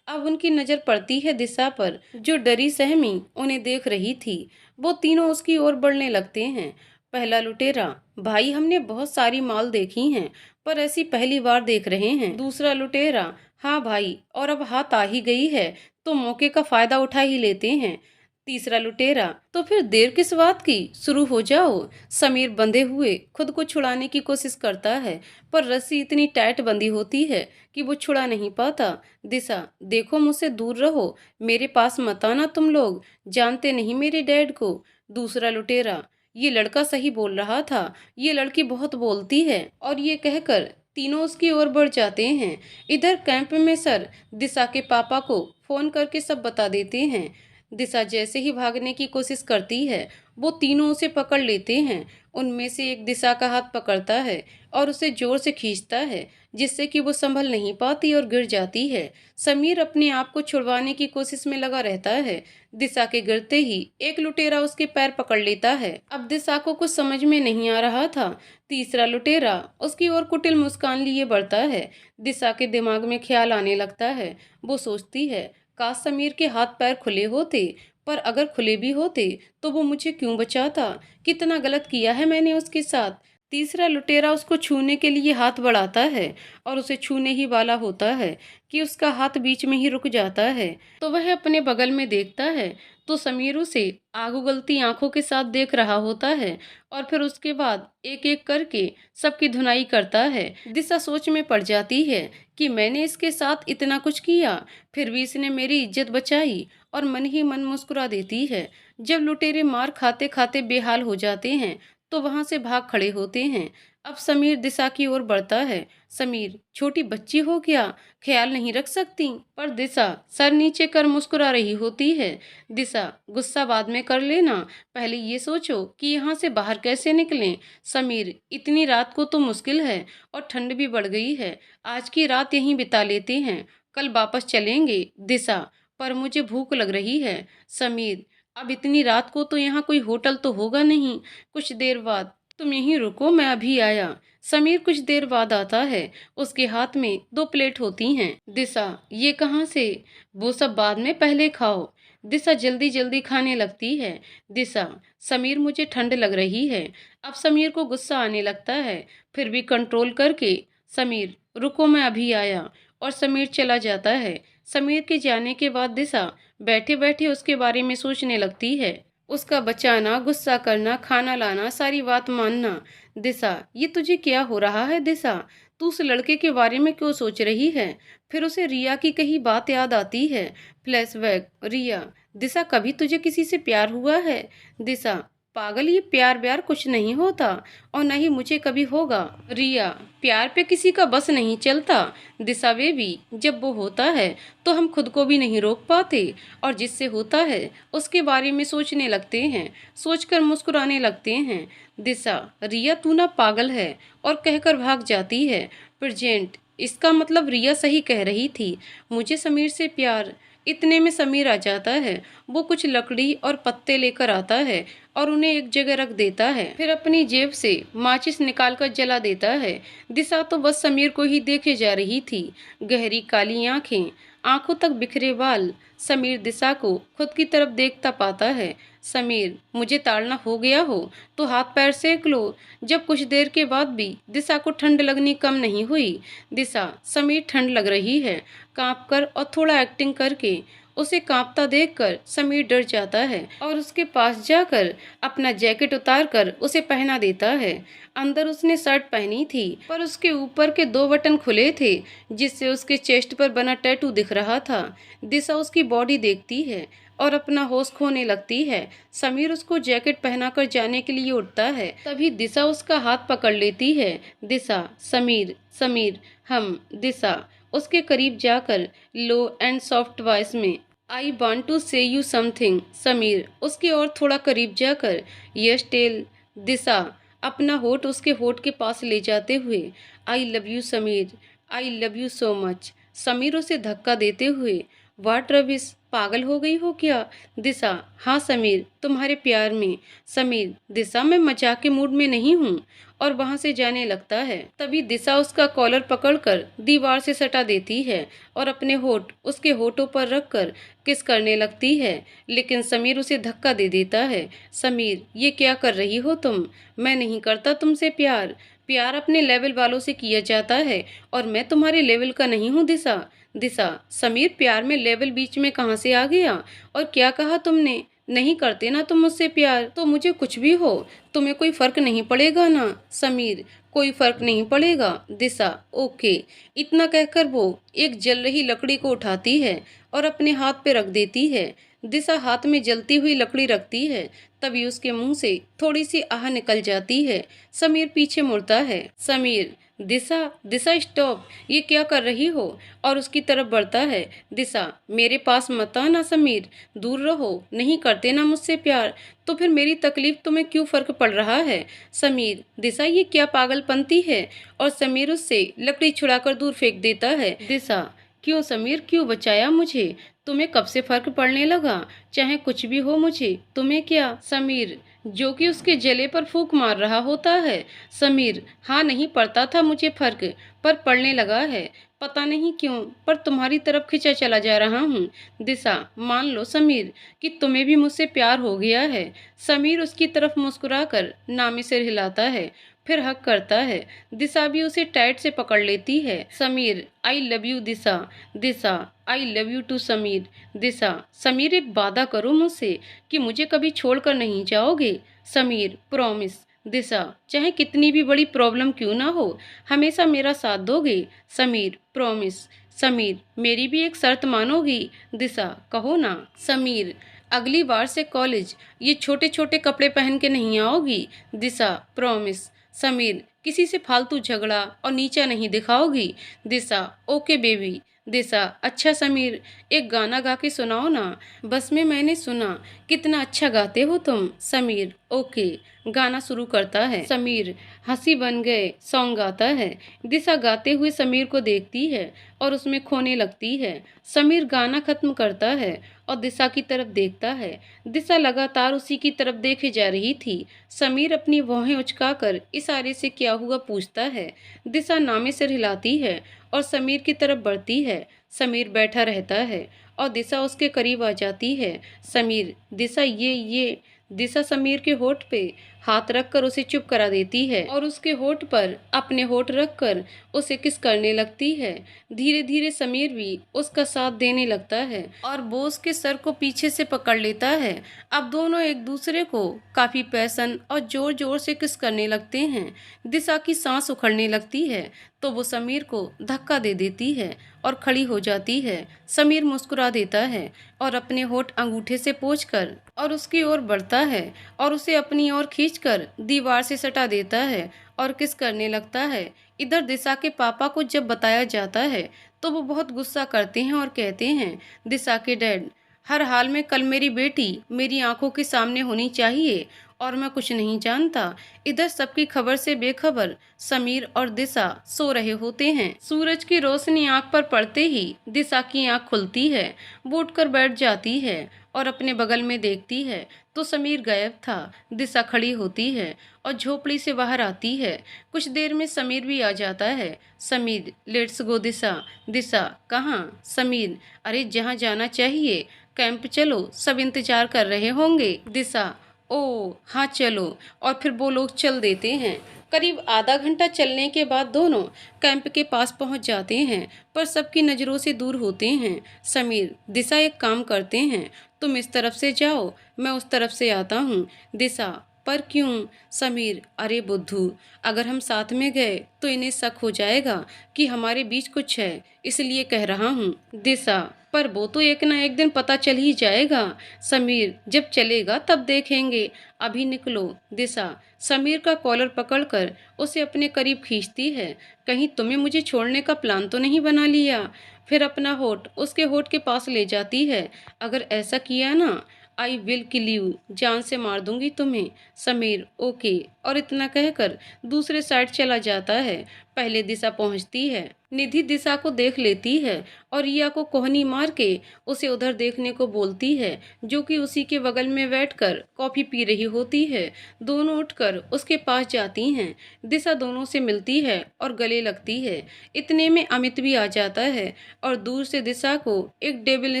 अब उनकी नजर पड़ती है दिशा पर, जो डरी सहमी उन्हें देख रही थी। वो तीनों उसकी ओर बढ़ने लगते हैं। पहला लुटेरा, भाई हमने बहुत सारी माल देखी हैं, पर ऐसी पहली बार देख रहे हैं। दूसरा लुटेरा, हाँ भाई, और अब हाथ आ ही गई है तो मौके का फायदा उठा ही लेते हैं। तीसरा लुटेरा, तो फिर देर किस बात की, शुरू हो जाओ। समीर बंधे हुए खुद को छुड़ाने की कोशिश करता है, पर रस्सी इतनी टाइट बंधी होती है कि वो छुड़ा नहीं पाता। दिशा, देखो मुझसे दूर रहो, मेरे पास मत आना तुम लोग, जानते नहीं मेरे डैड को। दूसरा लुटेरा, ये लड़का सही बोल रहा था, ये लड़की बहुत बोलती है। और ये कहकर तीनों उसकी ओर बढ़ जाते हैं। इधर कैंप में सर दिशा के पापा को फोन करके सब बता देते हैं। दिशा जैसे ही भागने की कोशिश करती है, वो तीनों उसे पकड़ लेते हैं। उनमें से एक दिशा का हाथ पकड़ता है और उसे जोर से खींचता है, जिससे कि वो संभल नहीं पाती और गिर जाती है। समीर अपने आप को छुड़वाने की कोशिश में लगा रहता है। दिशा के गिरते ही एक लुटेरा उसके पैर पकड़ लेता है। अब दिशा को कुछ समझ में नहीं आ रहा था। तीसरा लुटेरा उसकी ओर कुटिल मुस्कान लिए बढ़ता है। दिशा के दिमाग में ख्याल आने लगता है। वो सोचती है, काश समीर के हाथ पैर खुले होते, पर अगर खुले भी होते तो वो मुझे क्यों बचाता? कितना गलत किया है मैंने उसके साथ। तीसरा लुटेरा उसको छूने के लिए हाथ बढ़ाता है और उसे छूने ही वाला होता है कि उसका हाथ बीच में ही रुक जाता है। तो वह अपने बगल में देखता है तो समीर उसे आग उगलती आंखों के साथ देख रहा होता है और फिर उसके बाद एक एक करके सबकी धुनाई करता है। दिशा सोच में पड़ जाती है कि मैंने इसके साथ इतना कुछ किया, फिर भी इसने मेरी इज्जत बचाई, और मन ही मन मुस्कुरा देती है। जब लुटेरे मार खाते खाते बेहाल हो जाते हैं तो वहां से भाग खड़े होते हैं। अब समीर दिशा की ओर बढ़ता है। समीर, छोटी बच्ची हो क्या, ख्याल नहीं रख सकती? पर दिशा सर नीचे कर मुस्कुरा रही होती है। दिशा, गुस्सा बाद में कर लेना, पहले ये सोचो कि यहाँ से बाहर कैसे निकलें। समीर, इतनी रात को तो मुश्किल है और ठंड भी बढ़ गई है, आज की रात यहीं बिता लेते हैं, कल वापस चलेंगे। दिशा, पर मुझे भूख लग रही है। समीर, अब इतनी रात को तो यहाँ कोई होटल तो होगा नहीं, कुछ देर बाद तुम यहीं रुको, मैं अभी आया। समीर कुछ देर बाद आता है। उसके हाथ में 2 प्लेट होती हैं। दिशा, ये कहाँ से? वो सब बाद में, पहले खाओ। दिशा जल्दी जल्दी खाने लगती है। दिशा, समीर मुझे ठंड लग रही है। अब समीर को गुस्सा आने लगता है, फिर भी कंट्रोल करके, समीर रुको मैं अभी आया, और समीर चला जाता है। समीर के जाने के बाद दिशा बैठे बैठे उसके बारे में सोचने लगती है। उसका बचाना, गुस्सा करना, खाना लाना, सारी बात मानना। दिशा, ये तुझे क्या हो रहा है? दिशा, तू उस लड़के के बारे में क्यों सोच रही है? फिर उसे रिया की कही बात याद आती है। फ्लैशबैक, रिया। दिशा, कभी तुझे किसी से प्यार हुआ है? दिशा, पागल, ये प्यार व्यार कुछ नहीं होता और न ही मुझे कभी होगा। रिया, प्यार पे किसी का बस नहीं चलता। दिशा, वे भी जब वो होता है तो हम खुद को भी नहीं रोक पाते, और जिससे होता है उसके बारे में सोचने लगते हैं, सोचकर मुस्कुराने लगते हैं। दिशा, रिया तू ना पागल है, और कहकर भाग जाती है। प्रेजेंट, इसका मतलब रिया सही कह रही थी, मुझे समीर से प्यार। इतने में समीर आ जाता है। वो कुछ लकड़ी और पत्ते लेकर आता है और उन्हें एक जगह रख देता है, फिर अपनी जेब से माचिस निकालकर जला देता है। दिशा तो बस समीर को ही देखे जा रही थी। गहरी काली आंखें, आंखों तक बिखरे बाल। समीर दिशा को खुद की तरफ देखता पाता है। समीर, मुझे ताड़ना हो गया हो तो हाथ पैर सेक लो। जब कुछ देर के बाद भी दिशा को ठंड लगनी कम नहीं हुई। दिशा, समीर ठंड लग रही है। कांप कर और थोड़ा एक्टिंग करके उसे कांपता देखकर समीर डर जाता है और उसके पास जाकर अपना जैकेट उतार कर उसे पहना देता है। अंदर उसने शर्ट पहनी थी पर उसके ऊपर के 2 बटन खुले थे जिससे उसके चेस्ट पर बना टैटू दिख रहा था। दिशा उसकी बॉडी देखती है और अपना होश खोने लगती है। समीर उसको जैकेट पहनाकर जाने के लिए उठता है, तभी दिशा उसका हाथ पकड़ लेती है। दिशा, समीर, समीर, हम। दिशा उसके करीब जाकर लो एंड सॉफ्ट वॉइस में, आई वॉन्ट टू से यू समथिंग। समीर उसकी ओर थोड़ा करीब जाकर, यस टेल। दिशा अपना होठ उसके होठ के पास ले जाते हुए, I love you Sameer, I love you so much. Sameer उसे धक्का देते हुए, वाट रविश, पागल हो गई हो क्या? दिशा, हाँ समीर, तुम्हारे प्यार में। समीर, दिशा मैं मजाक के मूड में नहीं हूँ, और वहां से जाने लगता है। तभी दिशा उसका कॉलर पकड़कर दीवार से सटा देती है और अपने होठ उसके होठों पर रखकर किस करने लगती है, लेकिन समीर उसे धक्का दे देता है। समीर, ये क्या कर रही हो तुम? मैं नहीं करता तुमसे प्यार। प्यार अपने लेवल वालों से किया जाता है और मैं तुम्हारे लेवल का नहीं हूँ दिशा। दिशा, समीर, प्यार में लेवल बीच में कहाँ से आ गया? और क्या कहा तुमने? नहीं करते ना तुम मुझसे प्यार तो मुझे कुछ भी हो तुम्हें कोई फर्क नहीं पड़ेगा ना? समीर, कोई फर्क नहीं पड़ेगा। दिशा, ओके। इतना कहकर वो एक जल रही लकड़ी को उठाती है और अपने हाथ पे रख देती है। दिशा हाथ में जलती हुई लकड़ी रखती है, तभी उसके मुंह से थोड़ी सी आह निकल जाती है। समीर पीछे मुड़ता है। समीर, दिशा, दिशा स्टॉप, ये क्या कर रही हो? और उसकी तरफ बढ़ता है। दिशा, मेरे पास मत आना समीर, दूर रहो। नहीं करते ना मुझसे प्यार तो फिर मेरी तकलीफ तुम्हें क्यों फर्क पड़ रहा है? समीर, दिशा ये क्या पागलपंती है? और समीर उससे लकड़ी छुड़ाकर दूर फेंक देता है। दिशा, क्यों समीर, क्यों बचाया मुझे? तुम्हें कब से फर्क पड़ने लगा? चाहे कुछ भी हो मुझे तुम्हें क्या? समीर, जो कि उसके जले पर फूंक मार रहा होता है। समीर, हाँ नहीं पड़ता था मुझे फर्क, पर पड़ने लगा है। पता नहीं क्यों, पर तुम्हारी तरफ खिंचा चला जा रहा हूँ। दिशा, मान लो समीर कि तुम्हें भी मुझसे प्यार हो गया है। समीर उसकी तरफ मुस्कुराकर नामी सिर हिलाता है, फिर हक करता है। दिशा भी उसे टाइट से पकड़ लेती है। Sameer, I love you Disha. Disha, I love you too Sameer. Disha, Sameer एक वादा करो मुझसे कि मुझे कभी छोड़कर नहीं जाओगे। समीर, प्रॉमिस। दिशा, चाहे कितनी भी बड़ी प्रॉब्लम क्यों ना हो, हमेशा मेरा साथ दोगे। समीर, प्रॉमिस। समीर, मेरी भी एक शर्त मानोगी? दिशा, कहो ना। समीर, अगली बार से कॉलेज ये छोटे छोटे कपड़े पहन के नहीं आओगी। दिशा, प्रॉमिस। समीर, किसी से फालतू झगड़ा और नीचा नहीं दिखाओगी। दिशा, ओके बेबी। दिशा, अच्छा समीर, एक गाना गा के सुनाओ ना। बस में मैंने सुना कितना अच्छा गाते हो तुम। समीर, ओके। गाना शुरू करता है। समीर हंसी बन गए सॉन्ग गाता है। दिशा गाते हुए समीर को देखती है और उसमें खोने लगती है। समीर गाना खत्म करता है और दिशा की तरफ देखता है। दिशा लगातार उसी की तरफ देखे जा रही थी। समीर अपनी भौहें उचकाकर इशारे से क्या हुआ पूछता है। दिशा नामे सिर हिलाती है और समीर की तरफ बढ़ती है। समीर बैठा रहता है और दिशा उसके करीब आ जाती है। समीर, दिशा ये। दिशा समीर के होठ पे हाथ रखकर उसे चुप करा देती है और उसके होठ पर अपने होठ रखकर उसे किस करने लगती है। धीरे धीरे समीर भी उसका साथ देने लगता है और वो उसके सर को पीछे से पकड़ लेता है। अब दोनों एक दूसरे को काफी पैसन और जोर जोर से किस करने लगते हैं। दिशा की सांस उखड़ने लगती है तो वो समीर को धक्का दे देती है और खड़ी हो जाती है। समीर मुस्कुरा देता है और अपने होठ अंगूठे से पोंछकर और उसकी ओर बढ़ता है और उसे अपनी ओर खींचकर दीवार से सटा देता है और किस करने लगता है। इधर दिशा के पापा को जब बताया जाता है तो वो बहुत गुस्सा करते हैं और कहते हैं, दिशा के डैड, हर हाल में कल मेरी बेटी मेरी आंखों के सामने होनी चाहिए। और मैं कुछ नहीं जानता। इधर सबकी खबर से बेखबर समीर और दिशा सो रहे होते हैं। सूरज की रोशनी आंख पर पड़ते ही दिशा की आंख खुलती है। वो उठकर बैठ जाती है और अपने बगल में देखती है तो समीर गायब था। दिशा खड़ी होती है और झोपड़ी से बाहर आती है। कुछ देर में समीर भी आ जाता है। समीर, लेट्स गो दिशा। दिशा, कहाँ? समीर, अरे जहाँ जाना चाहिए, कैंप चलो, सब इंतजार कर रहे होंगे। दिशा, ओ हाँ चलो। और फिर वो लोग चल देते हैं। करीब आधा घंटा चलने के बाद दोनों कैंप के पास पहुंच जाते हैं, पर सबकी नज़रों से दूर होते हैं। समीर, दिशा, एक काम करते हैं, तुम इस तरफ से जाओ, मैं उस तरफ से आता हूँ। दिशा, पर क्यों? समीर, अरे बुद्धू, अगर हम साथ में गए तो इन्हें शक हो जाएगा कि हमारे बीच कुछ है, इसलिए कह रहा हूँ। दिशा, पर वो तो एक ना एक दिन पता चल ही जाएगा। समीर, जब चलेगा तब देखेंगे, अभी निकलो। दिशा समीर का कॉलर पकड़कर उसे अपने करीब खींचती है। कहीं तुम्हें मुझे छोड़ने का प्लान तो नहीं बना लिया? फिर अपना होठ उसके होठ के पास ले जाती है। अगर ऐसा किया ना, आई विल किल यू, जान से मार दूंगी तुम्हें। समीर, ओके। और इतना कहकर दूसरे साइड चला जाता है। पहले दिशा पहुंचती है। निधि दिशा को देख लेती है और रिया को कोहनी मार के उसे उधर देखने को बोलती है, जो कि उसी के बगल में बैठकर कॉफी पी रही होती है। दोनों उठकर उसके पास जाती हैं। दिशा दोनों से मिलती है और गले लगती है। इतने में अमित भी आ जाता है और दूर से दिशा को एक डेविल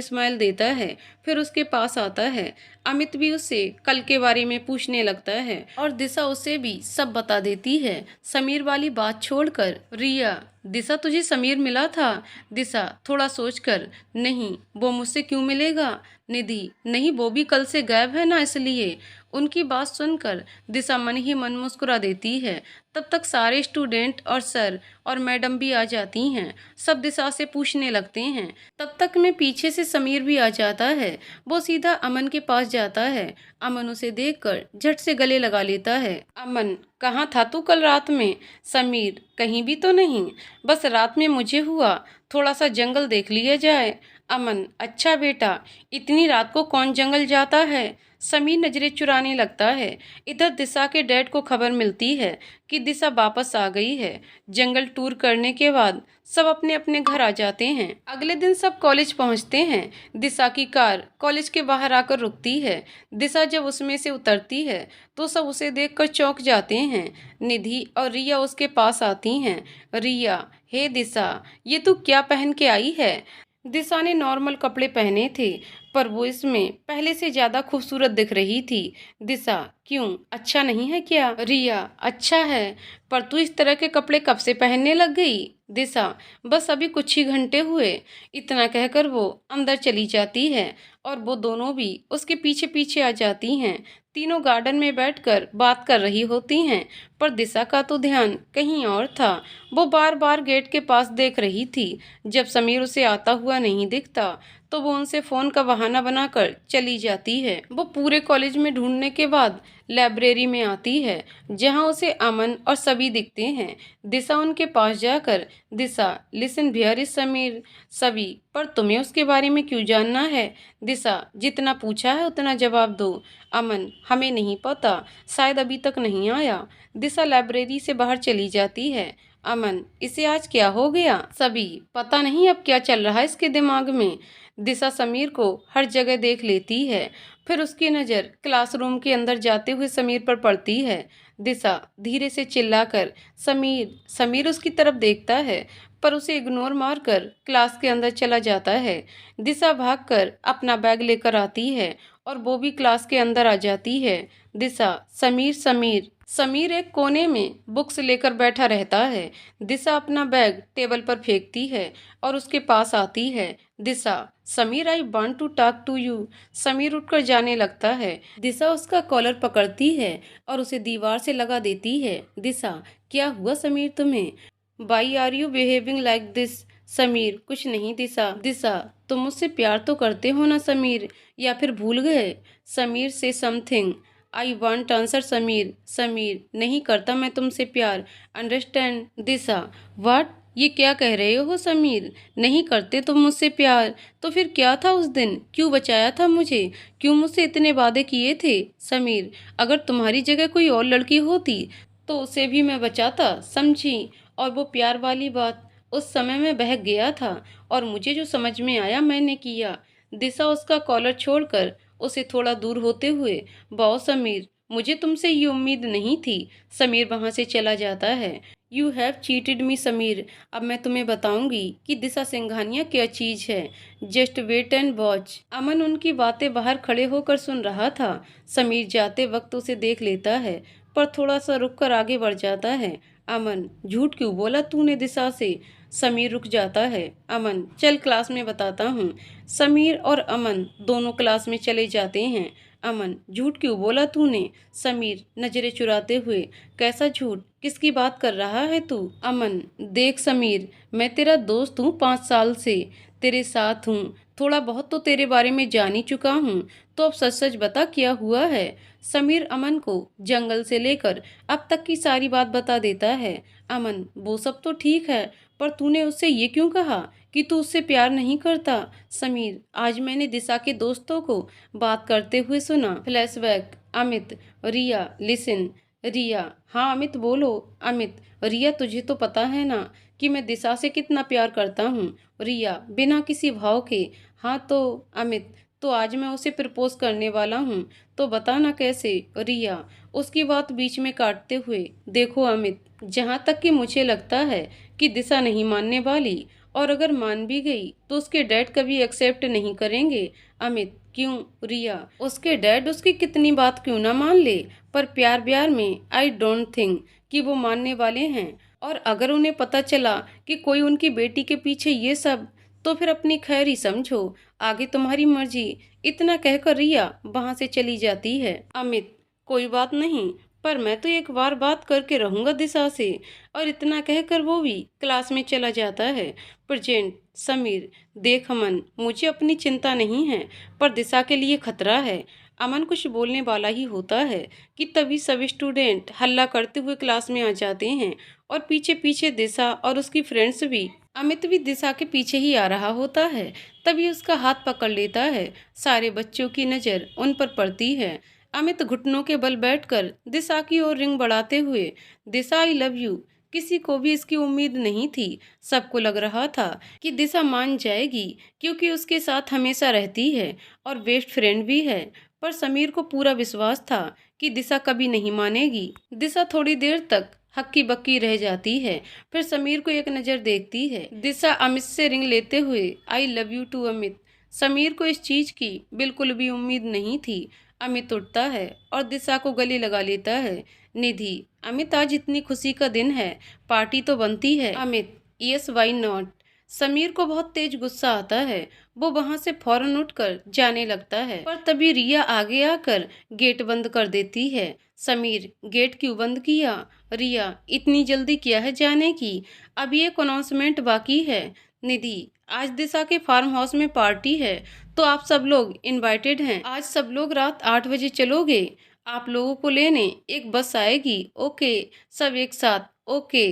स्माइल देता है। फिर उसके पास आता है। अमित भी उससे कल के बारे में पूछने लगता है और दिशा उसे भी सब बता देती है। समीर वाली बात छोड़कर रिया, दिशा तुझे समीर मिला था? दिशा थोड़ा सोचकर, नहीं, वो मुझसे क्यों मिलेगा? निधि, नहीं, वो भी कल से गायब है ना, इसलिए। उनकी बात सुनकर दिशा मन ही मन मुस्कुरा देती है। तब तक सारे स्टूडेंट और सर और मैडम भी आ जाती हैं। सब दिशा से पूछने लगते हैं। तब तक में पीछे से समीर भी आ जाता है। वो सीधा अमन के पास जाता है। अमन उसे देखकर झट से गले लगा लेता है। अमन, कहाँ था तू कल रात में? समीर, कहीं भी तो नहीं, बस रात में मुझे हुआ थोड़ा सा जंगल देख लिया जाए। अमन, अच्छा बेटा, इतनी रात को कौन जंगल जाता है? समीर नजरें चुराने लगता है। इधर दिशा के डैड को खबर मिलती है कि दिशा वापस आ गई है। जंगल टूर करने के बाद सब अपने अपने घर आ जाते हैं। अगले दिन सब कॉलेज पहुंचते हैं। दिशा की कार कॉलेज के बाहर आकर रुकती है। दिशा जब उसमें से उतरती है तो सब उसे देखकर चौंक जाते हैं। निधि और रिया उसके पास आती हैं। रिया, हे दिशा, ये तू क्या पहन के आई है? दिशा ने नॉर्मल कपड़े पहने थे, पर वो इसमें पहले से ज्यादा खूबसूरत दिख रही थी। दिशा, क्यों, अच्छा नहीं है क्या? रिया, अच्छा है, पर तू इस तरह के कपड़े कब से पहनने लग गई? दिशा, बस अभी कुछ ही घंटे हुए। इतना कहकर वो अंदर चली जाती है और वो दोनों भी उसके पीछे पीछे आ जाती हैं। तीनों गार्डन में बैठकर बात कर रही होती हैं, पर दिशा का तो ध्यान कहीं और था। वो बार बार गेट के पास देख रही थी। जब समीर उसे आता हुआ नहीं दिखता तो वो उनसे फ़ोन का बहाना बनाकर चली जाती है। वो पूरे कॉलेज में ढूंढने के बाद लाइब्रेरी में आती है, जहां उसे अमन और सभी दिखते हैं। दिशा उनके पास जाकर, दिशा, लिसन, हियर इज समीर। सभी, पर तुम्हें उसके बारे में क्यों जानना है? दिशा, जितना पूछा है उतना जवाब दो। अमन, हमें नहीं पता, शायद अभी तक नहीं आया। दिशा लाइब्रेरी से बाहर चली जाती है। अमन, इसे आज क्या हो गया? सभी, पता नहीं अब क्या चल रहा है इसके दिमाग में। दिशा समीर को हर जगह देख लेती है। फिर उसकी नज़र क्लासरूम के अंदर जाते हुए समीर पर पड़ती है। दिशा धीरे से चिल्लाकर, समीर। समीर उसकी तरफ देखता है, पर उसे इग्नोर मारकर क्लास के अंदर चला जाता है। दिशा भागकर अपना बैग लेकर आती है और वो भी क्लास के अंदर आ जाती है। दिशा, समीर, समीर। समीर एक कोने में बुक्स लेकर बैठा रहता है। दिशा अपना बैग टेबल पर फेंकती है और उसके पास आती है। Disha, Sameer, I want to talk to you. Sameer उठकर जाने लगता है। दिशा उसका कॉलर पकड़ती है और उसे दीवार से लगा देती है। दिशा, क्या हुआ समीर तुम्हें? Why are you behaving like this? Sameer, कुछ नहीं दिशा। दिशा, तुम मुझसे प्यार तो करते हो ना समीर, या फिर भूल गए? समीर से something. I want answer Sameer. Sameer, नहीं करता मैं तुमसे प्यार, अंडरस्टैंड? Disha, what? ये क्या कह रहे हो समीर? नहीं करते तुम मुझसे प्यार तो फिर क्या था उस दिन? क्यों बचाया था मुझे? क्यों मुझसे इतने वादे किए थे? समीर, अगर तुम्हारी जगह कोई और लड़की होती तो उसे भी मैं बचाता, समझी? और वो प्यार वाली बात, उस समय मैं बहक गया था और मुझे जो समझ में आया मैंने किया। दिशा उसका कॉलर छोड़कर उसे थोड़ा दूर होते हुए, वाह समीर, मुझे तुमसे ये उम्मीद नहीं थी। समीर वहां से चला जाता है। यू हैव चीटेड मी समीर। अब मैं तुम्हें बताऊंगी कि दिशा सिंघानिया क्या चीज है। Just wait and watch. Aman उनकी बातें बाहर खड़े होकर सुन रहा था। समीर जाते वक्त उसे देख लेता है पर थोड़ा सा रुक कर आगे बढ़ जाता है। अमन, झूठ क्यों बोला तूने दिशा से? समीर रुक जाता है। अमन, चल क्लास में बताता हूँ। समीर और अमन दोनों क्लास में चले जाते हैं। अमन, झूठ क्यों बोला तूने? समीर नजरें चुराते हुए, कैसा झूठ? किसकी बात कर रहा है तू? अमन, देख समीर, मैं तेरा दोस्त हूँ, 5 साल से तेरे साथ हूँ, थोड़ा बहुत तो तेरे बारे में जान ही चुका हूँ, तो अब सच सच बता क्या हुआ है। समीर अमन को जंगल से लेकर अब तक की सारी बात बता देता है। अमन, वो सब तो ठीक है, पर तूने उससे ये क्यों कहा कि तू उससे प्यार नहीं करता? समीर, आज मैंने दिशा के दोस्तों को बात करते हुए सुना। फ्लैशबैक। अमित, रिया, लिसन। रिया, हाँ अमित बोलो। अमित, रिया तुझे तो पता है ना कि मैं दिशा से कितना प्यार करता हूँ। रिया, बिना किसी भाव के, हाँ तो। अमित, तो आज मैं उसे प्रपोज करने वाला हूँ, तो बता ना कैसे। रिया, उसकी बात बीच में काटते हुए, देखो अमित, जहाँ तक कि मुझे लगता है कि दिशा नहीं मानने वाली, और अगर मान भी गई तो उसके डैड कभी एक्सेप्ट नहीं करेंगे। अमित, क्यों? रिया, उसके डैड उसकी कितनी बात क्यों ना मान ले, पर प्यार ब्यार में आई डोंट थिंक कि वो मानने वाले हैं। और अगर उन्हें पता चला कि कोई उनकी बेटी के पीछे ये सब, तो फिर अपनी खैर ही समझो, आगे तुम्हारी मर्जी। इतना कहकर रिया वहां से चली जाती है। अमित, कोई बात नहीं, पर मैं तो एक बार बात करके रहूंगा दिशा से। और इतना कहकर वो भी क्लास में चला जाता है। प्रेजेंट। समीर, देख अमन, मुझे अपनी चिंता नहीं है, पर दिशा के लिए खतरा है। अमन कुछ बोलने वाला ही होता है कि तभी सभी स्टूडेंट हल्ला करते हुए क्लास में आ जाते हैं और पीछे पीछे दिशा और उसकी फ्रेंड्स भी। अमित भी दिशा के पीछे ही आ रहा होता है। तभी उसका हाथ पकड़ लेता है। सारे बच्चों की नज़र उन पर पड़ती है। अमित घुटनों के बल बैठकर दिशा की ओर रिंग बढ़ाते हुए, दिशा आई लव यू। किसी को भी इसकी उम्मीद नहीं थी। सबको लग रहा था कि दिशा मान जाएगी क्योंकि उसके साथ हमेशा रहती है और बेस्ट फ्रेंड भी है। पर समीर को पूरा विश्वास था कि दिशा कभी नहीं मानेगी। दिशा थोड़ी देर तक हक्की बक्की रह जाती है, फिर समीर को एक नज़र देखती है। दिशा अमित से रिंग लेते हुए, I love you too Amit. Sameer को इस चीज की बिल्कुल भी उम्मीद नहीं थी। अमित उठता है और दिशा को गले लगा लेता है। निधि, अमित आज इतनी खुशी का दिन है, पार्टी तो बनती है। Amit, yes why not. Sameer को बहुत तेज गुस्सा आता है। वो वहां से फौरन उठकर जाने लगता है, पर तभी रिया आगे आकर गेट बंद कर देती है। समीर, गेट क्यों बंद किया? रिया, इतनी जल्दी क्या है जाने की? अभी एक अनाउंसमेंट बाकी है। निधि, आज दिशा के फार्म हाउस में पार्टी है, तो आप सब लोग इनवाइटेड हैं। आज सब लोग रात 8 बजे चलोगे? आप लोगों को लेने एक बस आएगी। ओके, सब एक साथ। ओके।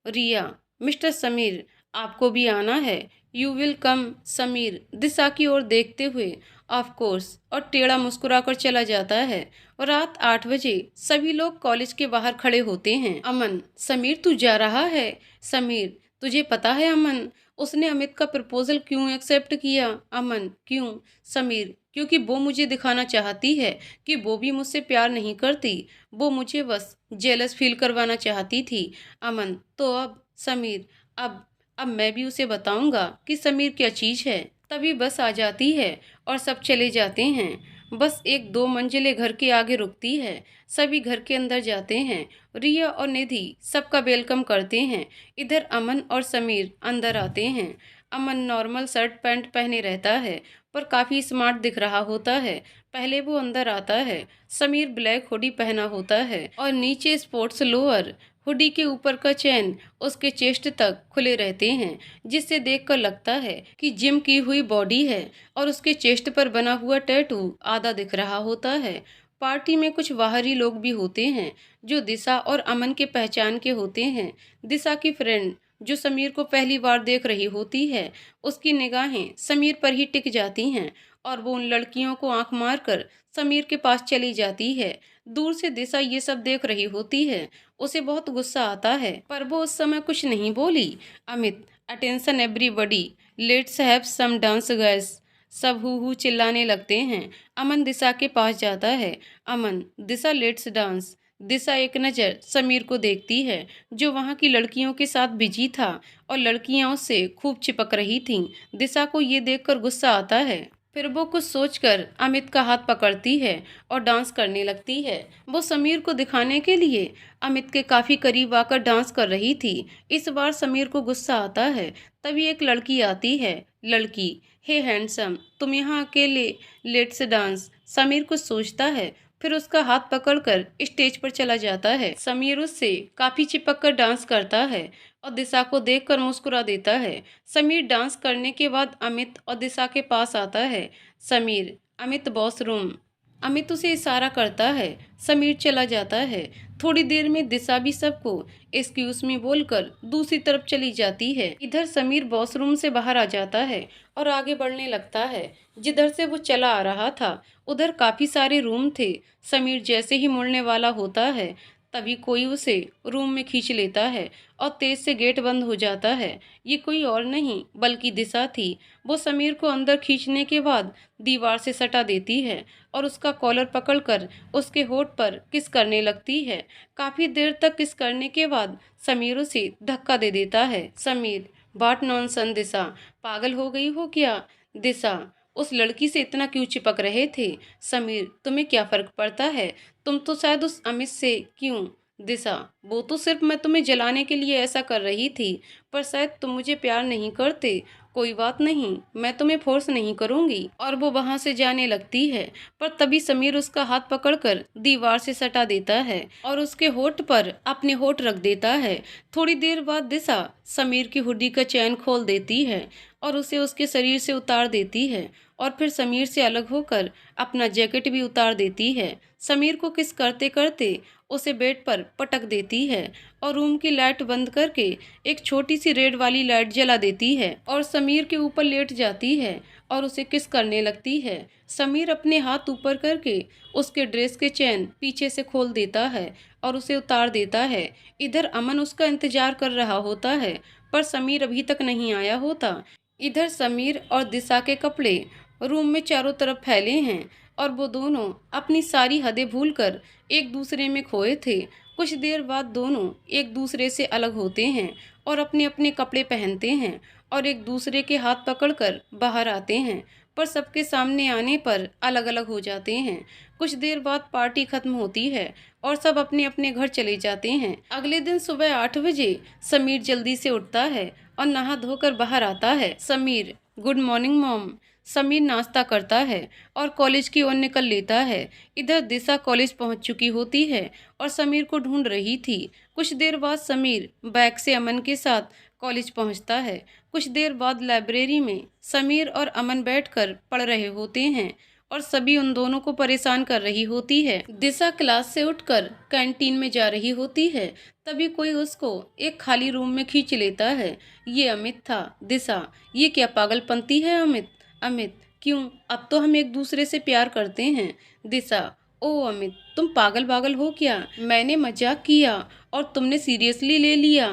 रिया, मिस्टर समीर, आपको भी आना है? You will come. Sameer Disha की ओर देखते हुए, ऑफ कोर्स, और टेढ़ा मुस्कुराकर चला जाता है। और रात 8 बजे सभी लोग कॉलेज के बाहर खड़े होते हैं। अमन, समीर तू जा रहा है? समीर, तुझे पता है अमन, उसने अमित का प्रपोजल क्यों एक्सेप्ट किया? अमन, क्यों? समीर, क्योंकि वो मुझे दिखाना चाहती है कि वो भी मुझसे प्यार नहीं करती, वो मुझे बस जेलस फील करवाना चाहती थी। अमन, तो अब? समीर, अब मैं भी उसे बताऊंगा कि समीर क्या चीज है। तभी बस आ जाती है और सब चले जाते हैं। बस एक 2 मंजिले घर के आगे रुकती है। सभी घर के अंदर जाते हैं। रिया और निधि सबका वेलकम करते हैं। इधर अमन और समीर अंदर आते हैं। अमन नॉर्मल शर्ट पैंट पहने रहता है, पर काफ़ी स्मार्ट दिख रहा होता है। पहले वो अंदर आता है। समीर ब्लैक हुडी पहना होता है और नीचे स्पोर्ट्स लोअर। हुडी के ऊपर का चैन उसके चेस्ट तक खुले रहते हैं, जिससे देखकर लगता है कि जिम की हुई बॉडी है। और उसके चेस्ट पर बना हुआ टैटू आधा दिख रहा होता है। पार्टी में कुछ बाहरी लोग भी होते हैं जो दिशा और अमन के पहचान के होते हैं। दिशा की फ्रेंड जो समीर को पहली बार देख रही होती है, उसकी निगाहें समीर पर ही टिक जाती हैं और वो उन लड़कियों को आंख मारकर समीर के पास चली जाती है। दूर से दिशा ये सब देख रही होती है। उसे बहुत गुस्सा आता है, पर वो उस समय कुछ नहीं बोली। Amit, attention everybody, let's have some dance guys. सब हु हु चिल्लाने लगते हैं। अमन दिशा के पास जाता है। अमन, दिशा लेट्स डांस। दिशा एक नज़र समीर को देखती है, जो वहाँ की लड़कियों के साथ बिजी था और लड़कियां उससे खूब चिपक रही थीं। दिशा को ये देखकर गुस्सा आता है। फिर वो कुछ सोचकर अमित का हाथ पकड़ती है और डांस करने लगती है। वो समीर को दिखाने के लिए अमित के काफ़ी करीब आकर डांस कर रही थी। इस बार समीर को गुस्सा आता है। तभी एक लड़की आती है। लड़की, हे हैंडसम, तुम यहाँ अकेले, लेट्स डांस। समीर कुछ सोचता है, फिर उसका हाथ पकड़कर स्टेज पर चला जाता है। समीर उससे काफी चिपक कर डांस करता है और दिशा को देखकर मुस्कुरा देता है। समीर डांस करने के बाद अमित और दिशा के पास आता है। Sameer, Amit boss room. अमित उसे इशारा करता है। समीर चला जाता है। थोड़ी देर में दिशा भी सबको एक्सक्यूज मी बोलकर दूसरी तरफ चली जाती है। इधर समीर वॉशरूम से बाहर आ जाता है और आगे बढ़ने लगता है। जिधर से वो चला आ रहा था उधर काफी सारे रूम थे। समीर जैसे ही मुड़ने वाला होता है, तभी कोई उसे रूम में खींच लेता है और तेज से गेट बंद हो जाता है। ये कोई और नहीं बल्कि दिशा थी। वो समीर को अंदर खींचने के बाद दीवार से सटा देती है और उसका कॉलर पकड़कर उसके होठ पर किस करने लगती है। काफी देर तक किस करने के बाद समीर उसे धक्का दे देता है। समीर, बाट नॉनसन दिशा, पागल हो गई हो क्या? दिशा, उस लड़की से इतना क्यों चिपक रहे थे? समीर, तुम्हें क्या फर्क पड़ता है? तुम तो शायद उस अमित से क्यों? दिशा, वो तो सिर्फ मैं तुम्हें जलाने के लिए ऐसा कर रही थी, पर शायद तुम मुझे प्यार नहीं करते। कोई बात नहीं, मैं तुम्हें फोर्स नहीं करूंगी। और वो वहां से जाने लगती है, पर तभी समीर उसका हाथ पकड़कर दीवार से सटा देता है और उसके होठ पर अपने होठ रख देता है। थोड़ी देर बाद दिशा समीर की हुडी का चैन खोल देती है और उसे उसके शरीर से उतार देती है और फिर समीर से अलग होकर अपना जैकेट भी उतार देती है। समीर को किस करते करते उसे बेड पर पटक देती है और रूम की लाइट बंद करके एक छोटी सी रेड वाली लाइट जला देती है और समीर के ऊपर लेट जाती है और उसे किस करने लगती है। समीर अपने हाथ ऊपर करके उसके ड्रेस के चैन पीछे से खोल देता है और उसे उतार देता है। इधर अमन उसका इंतजार कर रहा होता है, पर समीर अभी तक नहीं आया होता। इधर समीर और दिशा के कपड़े रूम में चारों तरफ फैले हैं और वो दोनों अपनी सारी हदें भूलकर एक दूसरे में खोए थे। कुछ देर बाद दोनों एक दूसरे से अलग होते हैं और अपने अपने कपड़े पहनते हैं और एक दूसरे के हाथ पकड़कर बाहर आते हैं, पर सबके सामने आने पर अलग अलग हो जाते हैं। कुछ देर बाद पार्टी खत्म होती है और सब अपने अपने घर चले जाते हैं। अगले दिन सुबह 8 बजे समीर जल्दी से उठता है और नहा धोकर बाहर आता है। Sameer, good morning mom. Sameer नाश्ता करता है और कॉलेज की ओर निकल लेता है। इधर दिशा कॉलेज पहुंच चुकी होती है और समीर को ढूंढ रही थी। कुछ देर बाद समीर बैग से अमन के साथ कॉलेज पहुंचता है। कुछ देर बाद लाइब्रेरी में समीर और अमन बैठकर पढ़ रहे होते हैं और सभी उन दोनों को परेशान कर रही होती है। दिशा क्लास से उठकर कैंटीन में जा रही होती है, तभी कोई उसको एक खाली रूम में खींच लेता है। ये अमित था। दिशा, ये क्या पागलपंती है अमित? अमित, क्यों? अब तो हम एक दूसरे से प्यार करते हैं। दिशा, ओ अमित, तुम पागल हो क्या? मैंने मजाक किया और तुमने सीरियसली ले लिया।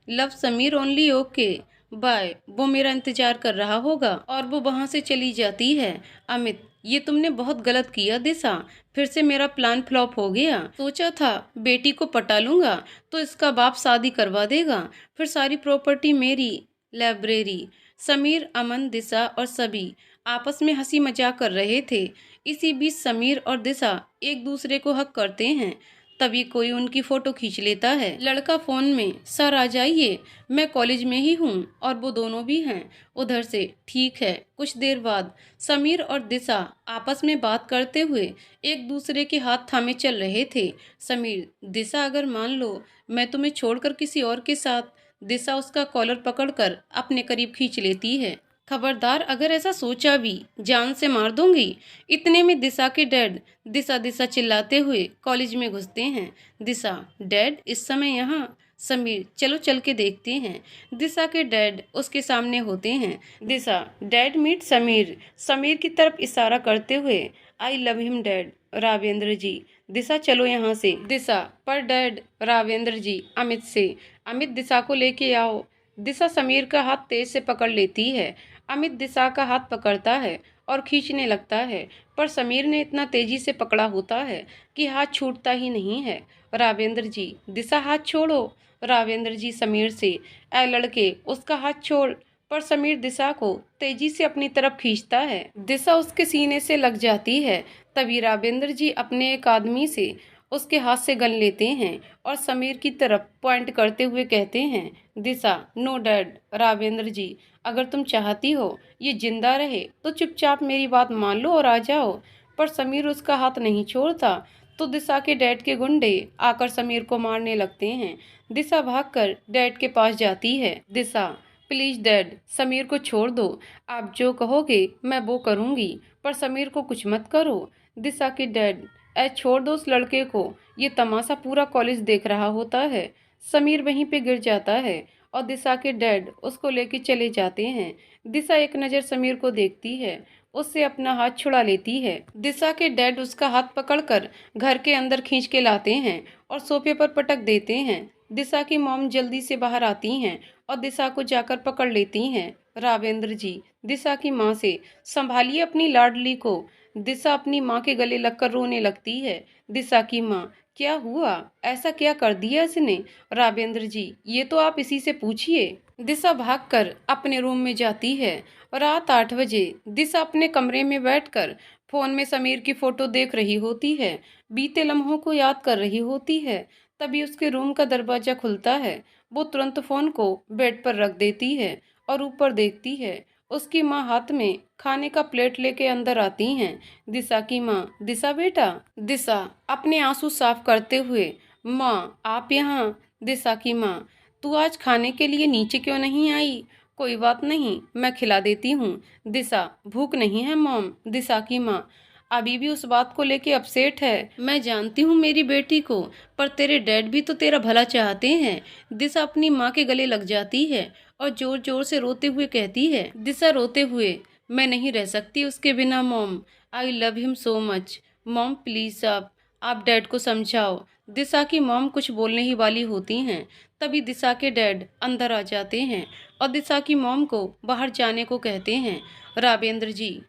Love Sameer only, okay bye. वो मेरा इंतजार कर रहा होगा। और वो वहां से चली जाती है। अमित, ये तुमने बहुत गलत किया दिशा, फिर से मेरा प्लान फ्लॉप हो गया। सोचा था बेटी को पटा लूंगा तो इसका बाप शादी करवा देगा, फिर सारी प्रॉपर्टी मेरी। लाइब्रेरी। समीर, अमन, दिशा और सभी आपस में हंसी मजाक कर रहे थे। इसी बीच समीर और दिशा एक दूसरे को हक करते हैं। तभी कोई उनकी फोटो खींच लेता है। लड़का फोन में, सर आ जाइए, मैं कॉलेज में ही हूँ और वो दोनों भी हैं। उधर से, ठीक है। कुछ देर बाद समीर और दिशा आपस में बात करते हुए एक दूसरे के हाथ थामे चल रहे थे। समीर, दिशा, अगर मान लो मैं तुम्हें छोड़कर किसी और के साथ। दिशा उसका कॉलर पकड़कर अपने करीब खींच लेती है। खबरदार, अगर ऐसा सोचा भी जान से मार दूंगी। इतने में दिशा के डैड दिशा दिशा चिल्लाते हुए कॉलेज में घुसते हैं। दिशा, डैड इस समय यहाँ? समीर चलो चल के देखते हैं। दिशा के डैड उसके सामने होते हैं। दिशा डैड मीट समीर, समीर की तरफ इशारा करते हुए, I love him dad. Ravendra ji, Disha चलो यहाँ से। दिशा पर डैड। रावेंद्र जी अमित से, अमित दिशा को लेके आओ। दिशा समीर का हाथ तेज से पकड़ लेती है। अमित दिशा का हाथ पकड़ता है और खींचने लगता है, पर समीर ने इतना तेजी से पकड़ा होता है कि हाथ छूटता ही नहीं है। रावेंद्र जी, दिशा हाथ छोड़ो। रावेंद्र जी समीर से, ऐ लड़के उसका हाथ छोड़। पर समीर दिशा को तेजी से अपनी तरफ खींचता है। दिशा उसके सीने से लग जाती है। तभी रावेंद्र जी अपने एक आदमी से उसके हाथ से गन लेते हैं और समीर की तरफ पॉइंट करते हुए कहते हैं, दिशा नो डैड। रावेंद्र जी, अगर तुम चाहती हो ये जिंदा रहे तो चुपचाप मेरी बात मान लो और आ जाओ। पर समीर उसका हाथ नहीं छोड़ता। तो दिशा के डैड के गुंडे आकर समीर को मारने लगते हैं। दिशा भागकर डैड के पास जाती है। दिशा प्लीज डैड, समीर को छोड़ दो। आप जो कहोगे मैं वो करूंगी, पर समीर को कुछ मत करो। दिशा के डैड, ऐ छोड़ दो उस लड़के को, ये तमाशा पूरा कॉलेज देख रहा होता है। समीर वहीं पे गिर जाता है और दिशा के डैड उसको लेके चले जाते हैं। दिशा एक नज़र समीर को देखती है, उससे अपना हाथ छुड़ा लेती है। दिशा के डैड उसका हाथ पकड़कर घर के अंदर खींच के लाते हैं और सोफे पर पटक देते हैं। दिशा की मॉम जल्दी से बाहर आती हैं और दिशा को जाकर पकड़ लेती हैं। रावेंद्र जी दिशा की माँ से, संभालिए अपनी लाडली को। दिशा अपनी माँ के गले लगकर रोने लगती है। दिशा की माँ, क्या हुआ, ऐसा क्या कर दिया इसने? रावेंद्र जी, ये तो आप इसी से पूछिए। दिशा भागकर अपने रूम में जाती है। रात 8 बजे दिशा अपने कमरे में बैठकर फोन में समीर की फोटो देख रही होती है, बीते लम्हों को याद कर रही होती है। तभी उसके रूम का दरवाजा खुलता है। वो तुरंत फोन को बेड पर रख देती है और ऊपर देखती है। उसकी माँ हाथ में खाने का प्लेट लेके अंदर आती हैं। दिशा की माँ, दिशा बेटा। दिशा अपने आंसू साफ करते हुए, माँ आप यहाँ। दिशा की माँ, तू आज खाने के लिए नीचे क्यों नहीं आई? कोई बात नहीं, मैं खिला देती हूँ। दिशा, भूख नहीं है मॉम। दिशा की माँ, अभी भी उस बात को लेके अपसेट है। मैं जानती हूँ मेरी बेटी को, पर तेरे डैड भी तो तेरा भला चाहते हैं। दिशा अपनी माँ के गले लग जाती है और जोर जोर से रोते हुए कहती है। दिशा रोते हुए, मैं नहीं रह सकती उसके बिना mom, I love him so much. Mom please आप डैड को समझाओ। दिशा की मॉम कुछ बोलने ही वाली होती हैं, तभी दिशा के डैड अंदर आ जाते हैं और दिशा की मॉम को बाहर जाने को कहते हैं। रावेंद्र जी,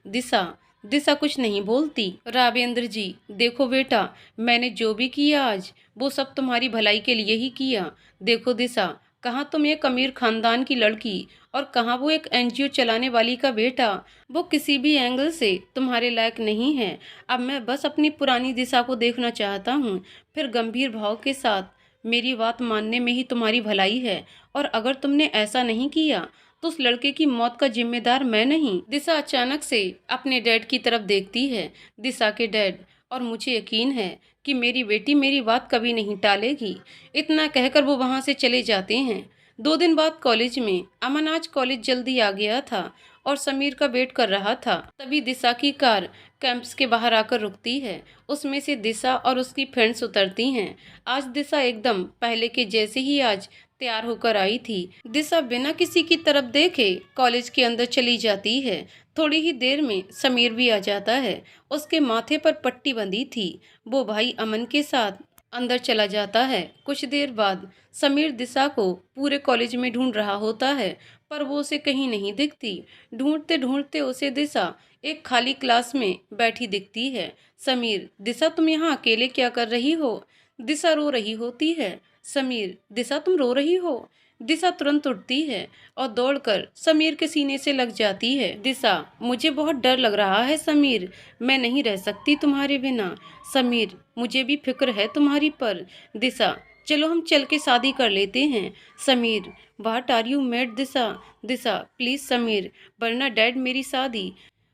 दिशा कुछ नहीं बोलती। रावेंद्र जी, देखो बेटा, मैंने जो भी किया आज वो सब तुम्हारी भलाई के लिए ही किया। देखो दिशा, कहाँ तुम एक अमीर खानदान की लड़की और कहाँ वो एक एनजीओ चलाने वाली का बेटा। वो किसी भी एंगल से तुम्हारे लायक नहीं है। अब मैं बस अपनी पुरानी दिशा को देखना चाहता हूँ। फिर गंभीर भाव के साथ, मेरी बात मानने में ही तुम्हारी भलाई है, और अगर तुमने ऐसा नहीं किया तो उस लड़के की मौत का जिम्मेदार मैं नहीं। दिशा अचानक से अपने डैड की तरफ देखती है। दिशा के डैड, और मुझे यकीन है कि मेरी बेटी मेरी बात कभी नहीं टालेगी। इतना कहकर वो वहाँ से चले जाते हैं। 2 दिन बाद कॉलेज में, अमन आज कॉलेज जल्दी आ गया था और समीर का वेट कर रहा था। तभी दिशा की कार कैंपस के बाहर आकर रुकती है। उसमें से दिशा और उसकी फ्रेंड्स उतरती हैं। आज दिशा एकदम पहले के जैसे ही आज तैयार होकर आई थी। दिशा बिना किसी की तरफ देखे कॉलेज के अंदर चली जाती है। थोड़ी ही देर में समीर भी आ जाता है। उसके माथे पर पट्टी बंधी थी। वो भाई अमन के साथ अंदर चला जाता है। कुछ देर बाद समीर दिशा को पूरे कॉलेज में ढूंढ रहा होता है, पर वो उसे कहीं नहीं दिखती। ढूंढते ढूंढते उसे दिशा एक खाली क्लास में बैठी दिखती है। समीर, दिशा तुम यहाँ अकेले क्या कर रही हो? दिशा रो रही होती है। समीर, दिशा तुम रो रही हो? दिशा तुरंत उठती है और दौड़कर समीर के सीने से लग जाती है। दिशा, मुझे बहुत डर लग रहा है समीर, मैं नहीं रह सकती तुम्हारे बिना। समीर, मुझे भी फिक्र है तुम्हारी पर। दिशा, चलो हम चल के शादी कर लेते हैं। Sameer, what are you made Disha? Disha, please Sameer, वरना डैड मेरी शादी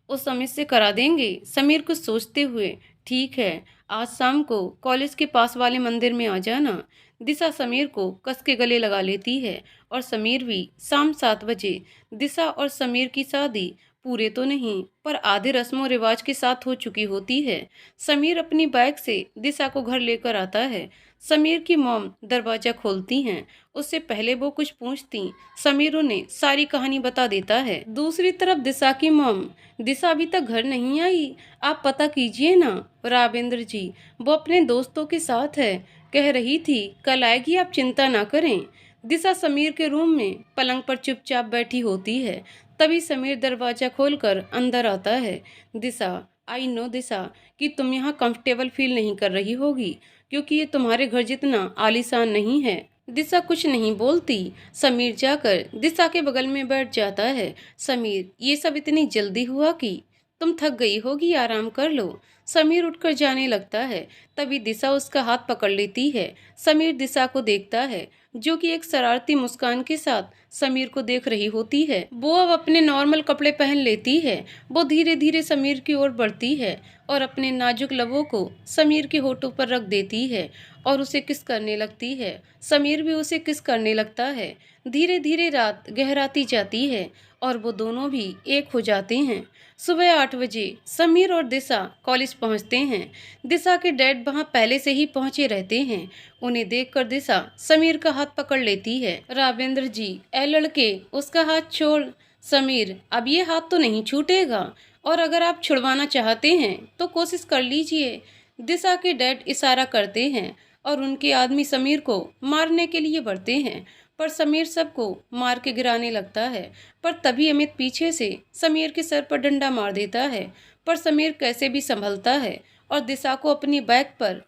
उस समय से करा देंगे। समीर कुछ सोचते हुए, ठीक है, आज शाम को कॉलेज के पास वाले मंदिर में आ जाना। दिशा समीर को कस के गले लगा लेती है और समीर भी शाम 7 बजे दिशा और समीर की शादी पूरे तो नहीं पर आधे रस्मों रिवाज के साथ हो चुकी होती है। समीर अपनी बाइक से दिशा को घर लेकर आता है। समीर की मॉम दरवाजा खोलती हैं। उससे पहले वो कुछ पूछती, समीर उन्हें सारी कहानी बता देता है। दूसरी तरफ दिशा की मॉम, दिशा अभी तक घर नहीं आई, आप पता कीजिए ना। राघवेंद्र जी, वो अपने दोस्तों के साथ है, कह रही थी कल आएगी, आप चिंता ना करें। दिशा समीर के रूम में पलंग पर चुपचाप बैठी होती है। तभी समीर दरवाजा खोलकर अंदर आता है। दिशा, आई नो दिशा कि तुम यहाँ कंफर्टेबल फील नहीं कर रही होगी, क्योंकि ये तुम्हारे घर जितना आलीशान नहीं है। दिशा कुछ नहीं बोलती। समीर जाकर दिशा के बगल में बैठ जाता है। समीर, ये सब इतनी जल्दी हुआ कि तुम थक गई होगी, आराम कर लो। समीर उठकर जाने लगता है। तभी दिशा उसका हाथ पकड़ लेती है। समीर दिशा को देखता है, जो कि एक शरारती मुस्कान के साथ समीर को देख रही होती है। वो अब अपने नॉर्मल कपड़े पहन लेती है। वो धीरे धीरे समीर की ओर बढ़ती है और अपने नाजुक लबों को समीर के होठों पर रख देती है और उसे किस करने लगती है। समीर भी उसे किस करने लगता है। धीरे धीरे रात गहराती जाती है और वो दोनों भी एक हो जाते हैं। सुबह 8 बजे समीर और दिशा कॉलेज पहुंचते हैं। दिशा के डैड वहां पहले से ही पहुंचे रहते हैं। उन्हें देखकर दिशा समीर का हाथ पकड़ लेती है। राघवेंद्र जी, ए लड़के, उसका हाथ छोड़। समीर, अब ये हाथ तो नहीं छूटेगा, और अगर आप छुड़वाना चाहते हैं तो कोशिश कर लीजिए। दिशा के डैड इशारा करते हैं और उनके आदमी समीर को मारने के लिए बढ़ते हैं, पर समीर सबको मार के गिराने लगता है। पर तभी अमित पीछे से समीर के सर पर डंडा मार देता है, पर समीर कैसे भी संभलता है और दिशा को अपनी बाइक पर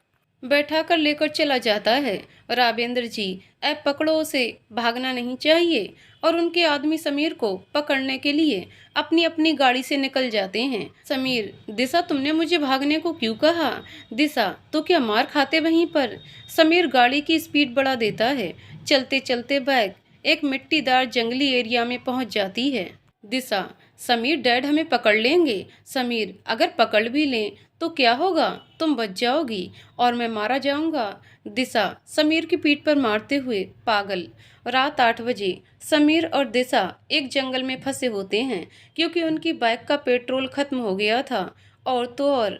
बैठा कर लेकर चला जाता है। राघवेंद्र जी, ऐप पकड़ो उसे, भागना नहीं चाहिए। और उनके आदमी समीर को पकड़ने के लिए अपनी अपनी गाड़ी से निकल जाते हैं। समीर, दिशा तुमने मुझे भागने को क्यों कहा? दिशा, तो क्या मार खाते वहीं पर? समीर गाड़ी की स्पीड बढ़ा देता है। चलते चलते बाइक एक मिट्टीदार जंगली एरिया में पहुंच जाती है। दिशा, समीर, डैड हमें पकड़ लेंगे। समीर, अगर पकड़ भी लें तो क्या होगा, तुम बच जाओगी और मैं मारा जाऊंगा। दिशा समीर की पीठ पर मारते हुए, पागल। रात 8 बजे समीर और दिशा एक जंगल में फंसे होते हैं, क्योंकि उनकी बाइक का पेट्रोल खत्म हो गया था और तो और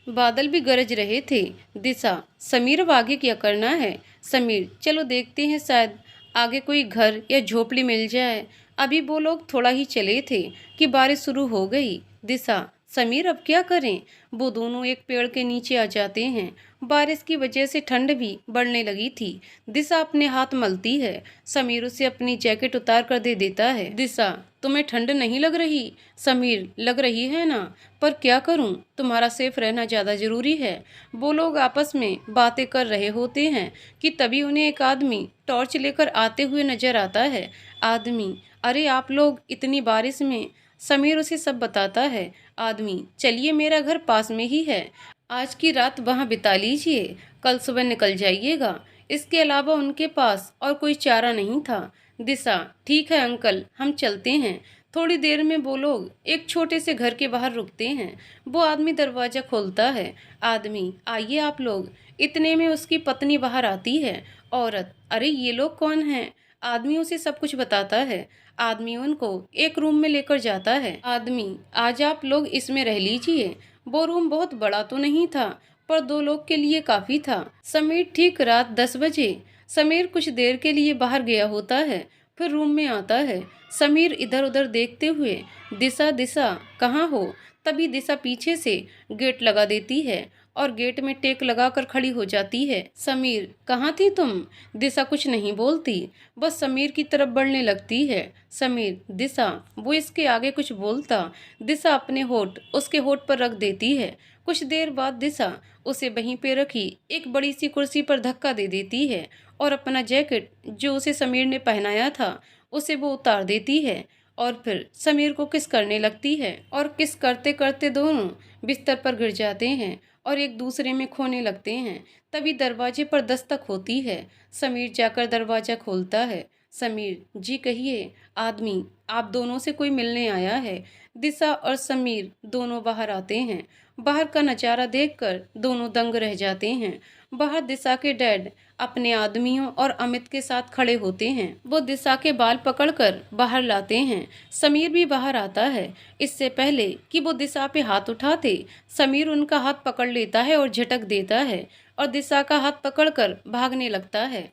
बादल भी गरज रहे थे। दिशा, समीर, अब आगे क्या करना है? समीर, चलो देखते हैं, शायद आगे कोई घर या झोपड़ी मिल जाए। अभी वो लोग थोड़ा ही चले थे कि बारिश शुरू हो गई। दिशा, समीर, अब क्या करें? वो दोनों एक पेड़ के नीचे आ जाते हैं। बारिश की वजह से ठंड भी बढ़ने लगी थी। दिशा अपने हाथ मलती है। समीर उसे अपनी जैकेट उतार कर दे देता है। दिशा, तुम्हें ठंड नहीं लग रही? समीर, लग रही है ना, पर क्या करूं, तुम्हारा सेफ रहना ज़्यादा ज़रूरी है। वो लोग आपस में बातें कर रहे होते हैं कि तभी उन्हें एक आदमी टॉर्च लेकर आते हुए नजर आता है। आदमी, अरे आप लोग इतनी बारिश में? समीर उसे सब बताता है। आदमी, चलिए, मेरा घर पास में ही है, आज की रात वहां बिता लीजिए, कल सुबह निकल जाइएगा। इसके अलावा उनके पास और कोई चारा नहीं था। दिशा, ठीक है अंकल, हम चलते हैं। थोड़ी देर में वो लोग एक छोटे से घर के बाहर रुकते हैं। वो आदमी दरवाजा खोलता है। आदमी, आइए आप लोग। इतने में उसकी पत्नी बाहर आती है। औरत, अरे ये लोग कौन हैं? आदमी उसे सब कुछ बताता है। आदमी उनको एक रूम में लेकर जाता है। आदमी, आज आप लोग इसमें रह लीजिए। वो रूम बहुत बड़ा तो नहीं था, पर 2 लोग के लिए काफी था। समीर, ठीक रात 10 बजे समीर कुछ देर के लिए बाहर गया होता है, फिर रूम में आता है। समीर इधर उधर देखते हुए, दिशा, दिशा कहाँ हो? तभी दिशा पीछे से गेट लगा देती है और गेट में टेक लगाकर खड़ी हो जाती है। समीर, कहाँ थी तुम? दिशा कुछ नहीं बोलती, बस समीर की तरफ बढ़ने लगती है। समीर, दिशा, वो इसके आगे कुछ बोलता। दिशा अपने होठ उसके होठ पर रख देती है। कुछ देर बाद दिशा उसे वहीं पे रखी एक बड़ी सी कुर्सी पर धक्का दे देती है और अपना जैकेट जो उसे समीर ने पहनाया था उसे वो उतार देती है और फिर समीर को किस करने लगती है और किस करते करते दोनों बिस्तर पर गिर जाते हैं और एक दूसरे में खोने लगते हैं। तभी दरवाजे पर दस्तक होती है। समीर जाकर दरवाजा खोलता है। समीर, जी कहिए। आदमी, आप दोनों से कोई मिलने आया है। दिशा और समीर दोनों बाहर आते हैं। बाहर का नज़ारा देखकर दोनों दंग रह जाते हैं। बाहर दिशा के डैड अपने आदमियों और अमित के साथ खड़े होते हैं। वो दिशा के बाल पकड़कर बाहर लाते हैं। समीर भी बाहर आता है। इससे पहले कि वो दिशा पे हाथ उठाते, समीर उनका हाथ पकड़ लेता है और झटक देता है और दिशा का हाथ पकड़कर भागने लगता है।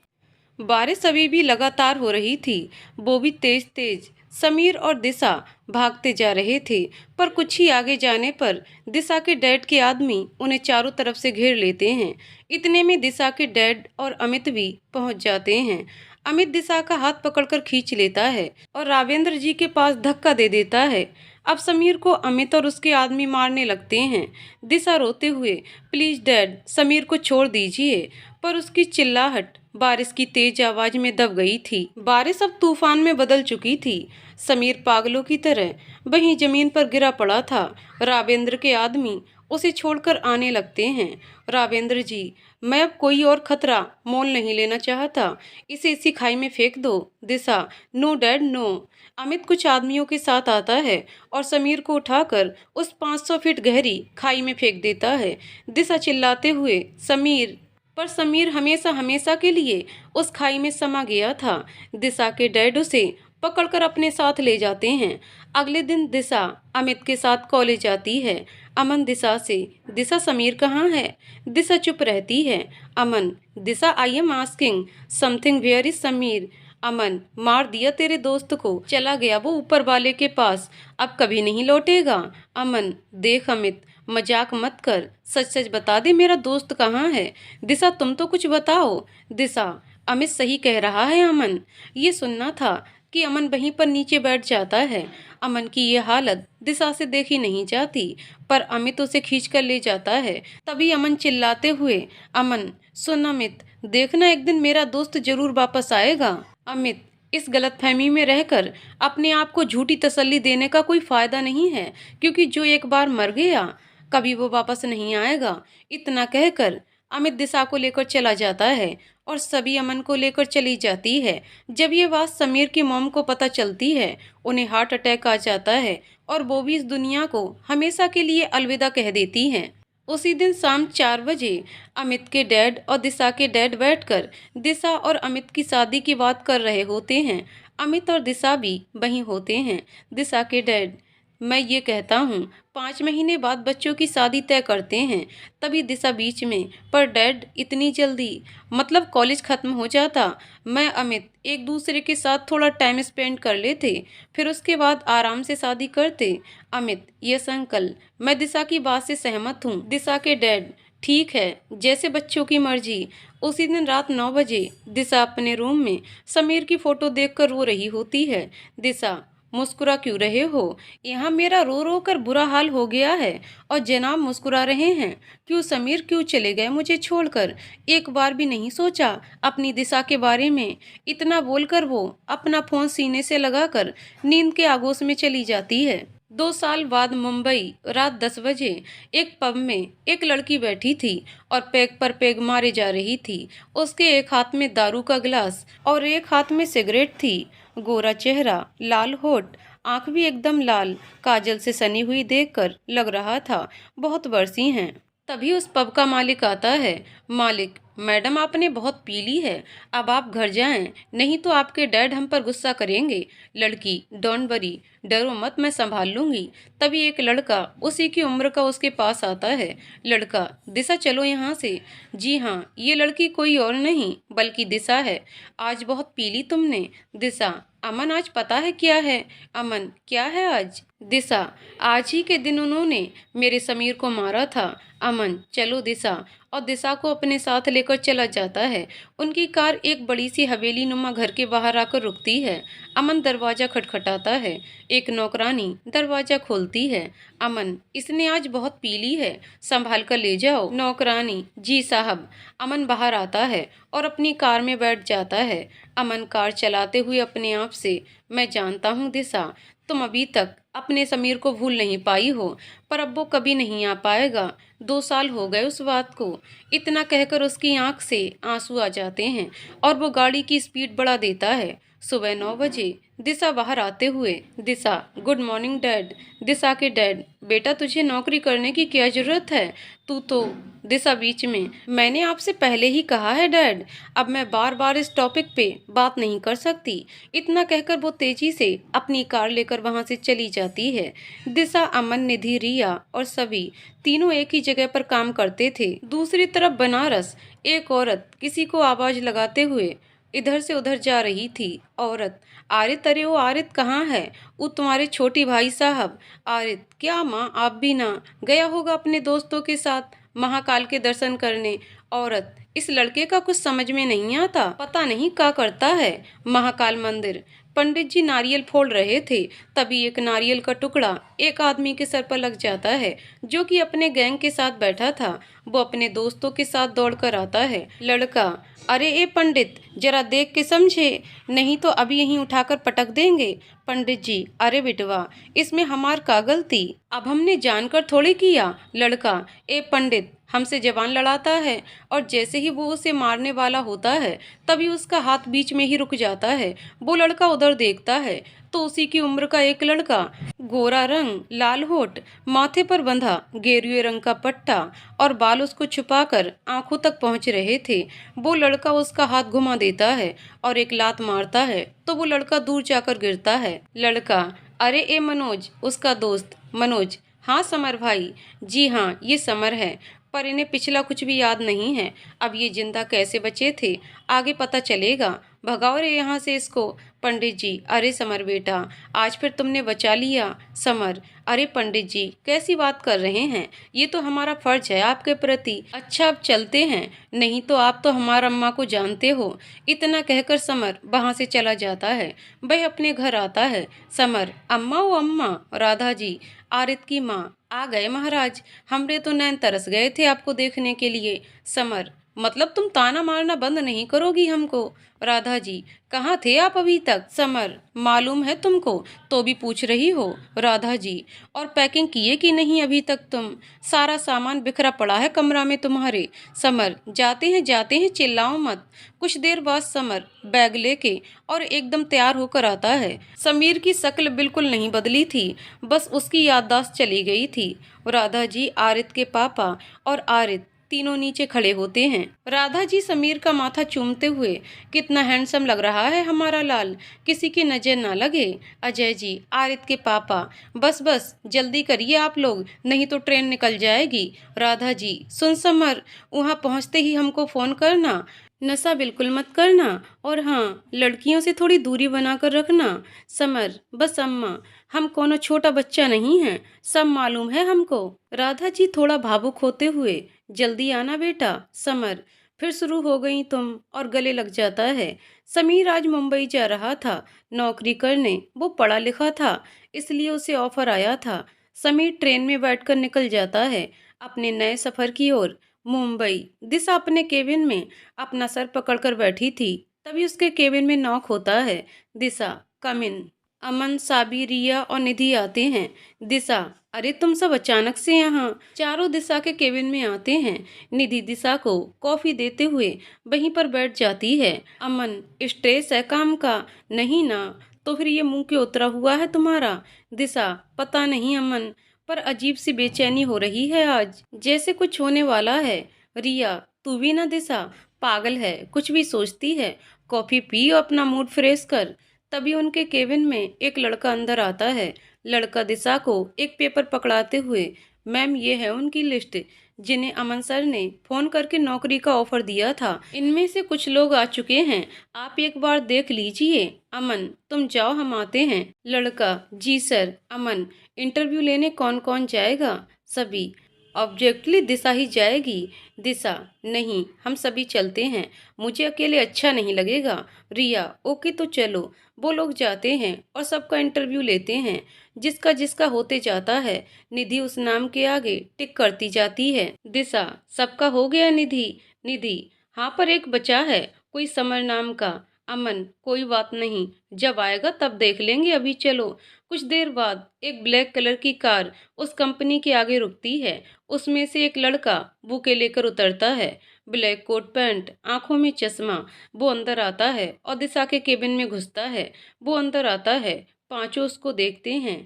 बारिश अभी भी लगातार हो रही थी। वो भी तेज तेज समीर और दिशा भागते जा रहे थे, पर कुछ ही आगे जाने पर दिशा के डैड के आदमी उन्हें चारों तरफ से घेर लेते हैं। इतने में दिशा के डैड और अमित भी पहुंच जाते हैं। अमित दिशा का हाथ पकड़कर खींच लेता है और रावेंद्र जी के पास धक्का दे देता है। अब समीर को अमित और उसके आदमी मारने लगते हैं। दिशा रोते हुए, प्लीज डैड, समीर को छोड़ दीजिए, पर उसकी चिल्लाहट बारिश की तेज आवाज में दब गई थी। बारिश अब तूफान में बदल चुकी थी। समीर पागलों की तरह वहीं जमीन पर गिरा पड़ा था। रावेंद्र के आदमी उसे छोड़कर आने लगते हैं। रावेंद्र जी, मैं अब कोई और खतरा मोल नहीं लेना चाहता, इसे इसी खाई में फेंक दो। दिशा, नो डैड नो। अमित कुछ आदमियों के साथ आता है और समीर को उठाकर उस 500 फीट गहरी खाई में फेंक देता है। दिशा चिल्लाते हुए, समीर, पर समीर हमेशा हमेशा के लिए उस खाई में समा गया था। दिशा के डैड उसे पकड़कर अपने साथ ले जाते हैं। अगले दिन दिशा अमित के साथ कॉलेज आती है। अमन दिशा से, दिशा समीर कहाँ है? दिशा चुप रहती है। Aman, Disha, I am asking something, where is Sameer? Aman, मार दिया तेरे दोस्त को, चला गया वो ऊपर वाले के पास, अब कभी नहीं लौटेगा। अमन, देख अमित, मजाक मत कर, सच सच बता दे मेरा दोस्त कहाँ है? दिशा, तुम तो कुछ बताओ। दिशा, अमित सही कह रहा है अमन। ये सुनना था कि अमन वहीं पर नीचे बैठ जाता है। अमन की ये हालत दिशा से देखी नहीं जाती, पर अमित उसे खींचकर ले जाता है। तभी अमन चिल्लाते हुए, अमन सुन अमित, देखना एक दिन मेरा दोस्त जरूर वापस आएगा। अमित, इस गलतफहमी में रहकर अपने आप को झूठी तसल्ली देने का कोई फायदा नहीं है, क्योंकि जो एक बार मर गया कभी वो वापस नहीं आएगा। इतना कहकर अमित दिशा को लेकर चला जाता है और सभी अमन को लेकर चली जाती है। जब ये बात समीर की मॉम को पता चलती है, उन्हें हार्ट अटैक आ जाता है और वो भी इस दुनिया को हमेशा के लिए अलविदा कह देती हैं। उसी दिन शाम 4 बजे अमित के डैड और दिशा के डैड बैठकर दिशा और अमित की शादी की बात कर रहे होते हैं। अमित और दिशा भी वहीं होते हैं। दिशा के डैड, मैं ये कहता हूँ 5 महीने बाद बच्चों की शादी तय करते हैं। तभी दिशा बीच में, पर डैड इतनी जल्दी? मतलब कॉलेज खत्म हो जाता, मैं अमित एक दूसरे के साथ थोड़ा टाइम स्पेंड कर लेते, फिर उसके बाद आराम से शादी करते। अमित, यस अंकल, मैं दिशा की बात से सहमत हूँ। दिशा के डैड, ठीक है, जैसे बच्चों की मर्जी। उसी दिन रात 9 बजे दिशा अपने रूम में समीर की फोटो देखकर रो रही होती है। दिशा, मुस्कुरा क्यों रहे हो? यहाँ मेरा रो रो कर बुरा हाल हो गया है और जनाब मुस्कुरा रहे हैं। क्यों समीर, क्यों चले गए मुझे छोड़कर? एक बार भी नहीं सोचा अपनी दिशा के बारे में? इतना बोलकर वो अपना फोन सीने से लगाकर नींद के आगोश में चली जाती है। 2 साल बाद मुंबई, रात 10 बजे एक पब में एक लड़की बैठी थी और पेग पर पेग मारे जा रही थी। उसके एक हाथ में दारू का गिलास और एक हाथ में सिगरेट थी। गोरा चेहरा, लाल होठ, आंख भी एकदम लाल, काजल से सनी हुई देखकर लग रहा था बहुत बरसी हैं। तभी उस पब का मालिक आता है। मालिक, मैडम आपने बहुत पी ली है, अब आप घर जाएं, नहीं तो आपके डैड हम पर गुस्सा करेंगे। लड़की, डोंट वरी, डरो मत, मैं संभाल लूंगी। तभी एक लड़का उसी की उम्र का उसके पास आता है। लड़का, दिशा चलो यहाँ से। जी हाँ, ये लड़की कोई और नहीं बल्कि दिशा है। आज बहुत पी ली तुमने। दिशा, अमन आज पता है क्या है? अमन, क्या है आज? दिशा, आज ही के दिन उन्होंने मेरे समीर को मारा था। अमन, चलो दिशा, और दिशा को अपने साथ लेकर चला जाता है। उनकी कार एक बड़ी सी हवेली नुमा घर के बाहर आकर रुकती है। अमन दरवाजा खटखटाता है। एक नौकरानी दरवाजा खोलती है। अमन, इसने आज बहुत पी ली है, संभाल कर ले जाओ। नौकरानी, जी साहब। अमन बाहर आता है और अपनी कार में बैठ जाता है। अमन कार चलाते हुए अपने आप से, मैं जानता हूँ दिशा, तुम अभी तक अपने समीर को भूल नहीं पाई हो, पर अब वो कभी नहीं आ पाएगा। 2 साल हो गए उस बात को। इतना कहकर उसकी आंख से आंसू आ जाते हैं और वो गाड़ी की स्पीड बढ़ा देता है। सुबह 9 बजे दिशा बाहर आते हुए, दिशा, गुड मॉर्निंग डैड। दिशा के डैड, बेटा तुझे नौकरी करने की क्या जरूरत है, तू तो। दिशा बीच में, मैंने आपसे पहले ही कहा है डैड, अब मैं बार बार इस टॉपिक पे बात नहीं कर सकती। इतना कहकर वो तेजी से अपनी कार लेकर वहां से चली जाती है। दिशा, अमन, निधि, रिया और सभी तीनों एक ही जगह पर काम करते थे। दूसरी तरफ बनारस, एक औरत किसी को आवाज लगाते हुए इधर से उधर जा रही थी। औरत, आरित, अरे वो आरित कहाँ है? वो तुम्हारे छोटी भाई साहब। आरित, क्या माँ, आप भी ना? गया होगा अपने दोस्तों के साथ महाकाल के दर्शन करने। औरत, इस लड़के का कुछ समझ में नहीं आता, पता नहीं क्या करता है। महाकाल मंदिर, पंडित जी नारियल फोड़ रहे थे, तभी एक नारियल का टुकड़ा एक आदमी के सर पर लग जाता है, जो कि अपने गैंग के साथ बैठा था। वो अपने दोस्तों के साथ दौड़कर आता है। लड़का, अरे ए पंडित, जरा देख के समझे, नहीं तो अभी यहीं उठाकर पटक देंगे। पंडित जी, अरे बिटवा, इसमें हमार का गलती, अब हमने जानकर थोड़ी किया। लड़का, ए पंडित, हमसे जबान लड़ाता है, और जैसे ही वो उसे मारने वाला होता है तभी उसका हाथ बीच में ही रुक जाता है। वो लड़का उधर देखता है तो उसी की उम्र का एक लड़का, गोरा रंग, लाल होठ, माथे पर बंधा गेरुए रंग का पट्टा और बाल उसको छुपाकर आंखों तक पहुंच रहे थे। वो लड़का उसका हाथ घुमा देता है और एक लात मारता है तो वो लड़का दूर जाकर गिरता है। लड़का, अरे ए मनोज, उसका दोस्त, मनोज, हाँ समर भाई, जी हाँ ये समर है, पर इन्हें पिछला कुछ भी याद नहीं है। अब ये जिंदा कैसे बचे थे आगे पता चलेगा, भगाओ रे यहाँ से इसको। पंडित जी, अरे समर बेटा, आज फिर तुमने बचा लिया। समर, अरे पंडित जी कैसी बात कर रहे हैं, ये तो हमारा फर्ज है आपके प्रति। अच्छा अब चलते हैं, नहीं तो आप तो हमारा अम्मा को जानते हो। इतना कहकर समर वहाँ से चला जाता है। वह अपने घर आता है। समर, अम्मा, ओ अम्मा, राधा जी, आरित की माँ, आ गए महाराज, हमरे तो नैन तरस गए थे आपको देखने के लिए। समर, मतलब तुम ताना मारना बंद नहीं करोगी हमको? राधा जी, कहाँ थे आप अभी तक? समर, मालूम है तुमको तो भी पूछ रही हो? राधा जी, और पैकिंग किए कि नहीं अभी तक तुम? सारा सामान बिखरा पड़ा है कमरा में तुम्हारे। समर, जाते हैं चिल्लाओ मत। कुछ देर बाद समर बैग लेके और एकदम तैयार होकर आता है। समीर की शक्ल बिल्कुल नहीं बदली थी, बस उसकी याददाश्त चली गई थी। राधा जी, आरित के पापा और आरित तीनों नीचे खड़े होते हैं। राधा जी समीर का माथा चूमते हुए, कितना हैंडसम लग रहा है हमारा लाल, किसी की नजर ना लगे। अजय जी, आरित के पापा, बस बस जल्दी करिए आप लोग, नहीं तो ट्रेन निकल जाएगी। राधा जी, सुन समर, वहाँ पहुँचते ही हमको फोन करना, नशा बिल्कुल मत करना, और हाँ, लड़कियों से थोड़ी दूरी बनाकर रखना। समर, बस अम्मा, हम कोनो छोटा बच्चा नहीं है, सब मालूम है हमको। राधा जी थोड़ा भावुक होते हुए, जल्दी आना बेटा। समर, फिर शुरू हो गई तुम, और गले लग जाता है। समीर आज मुंबई जा रहा था नौकरी करने, वो पढ़ा लिखा था इसलिए उसे ऑफर आया था। समीर ट्रेन में बैठकर निकल जाता है अपने नए सफर की ओर, मुंबई। दिशा अपने केबिन में अपना सर पकड़कर बैठी थी, तभी उसके केबिन में नॉक होता है। दिशा, कम इन। अमन, साबी, रिया और निधि आते हैं। दिशा, अरे तुम सब अचानक से यहाँ? चारों दिशा के केबिन में आते हैं। निधि दिशा को कॉफी देते हुए वहीं पर बैठ जाती है। अमन, स्ट्रेस है काम का? नहीं ना, तो फिर ये मुंह क्यों उतरा हुआ है तुम्हारा? दिशा, पता नहीं अमन, पर अजीब सी बेचैनी हो रही है आज, जैसे कुछ होने वाला है। रिया, तू भी ना दिशा, पागल है, कुछ भी सोचती है, कॉफी पी और अपना मूड फ्रेश कर। तभी उनके केबिन में एक लड़का अंदर आता है। लड़का दिशा को एक पेपर पकड़ाते हुए, मैम ये है उनकी लिस्ट, जिन्हें अमन सर ने फोन करके नौकरी का ऑफर दिया था। इनमें से कुछ लोग आ चुके हैं, आप एक बार देख लीजिए। अमन, तुम जाओ, हम आते हैं। लड़का, जी सर। अमन, इंटरव्यू लेने कौन कौन जाएगा? सभी। ऑब्जेक्टली दिशा ही जाएगी? दिशा, नहीं, हम सभी चलते हैं, मुझे अकेले अच्छा नहीं लगेगा। रिया, ओके तो चलो। वो लोग जाते हैं और सबका इंटरव्यू लेते हैं, जिसका जिसका होते जाता है। निधि उस नाम के आगे टिक करती जाती है। दिशा, सबका हो गया निधि? निधि, हाँ पर एक बचा है, कोई समर नाम का। अमन, कोई बात नहीं, जब आएगा तब देख लेंगे, अभी चलो। कुछ देर बाद एक ब्लैक कलर की कार उस कंपनी के आगे रुकती है। उसमें से एक लड़का बुके लेकर उतरता है। ब्लैक कोट पैंट, आंखों में चश्मा। वो अंदर आता है और दिशा के केबिन में घुसता है। वो अंदर आता है, पांचों उसको देखते हैं।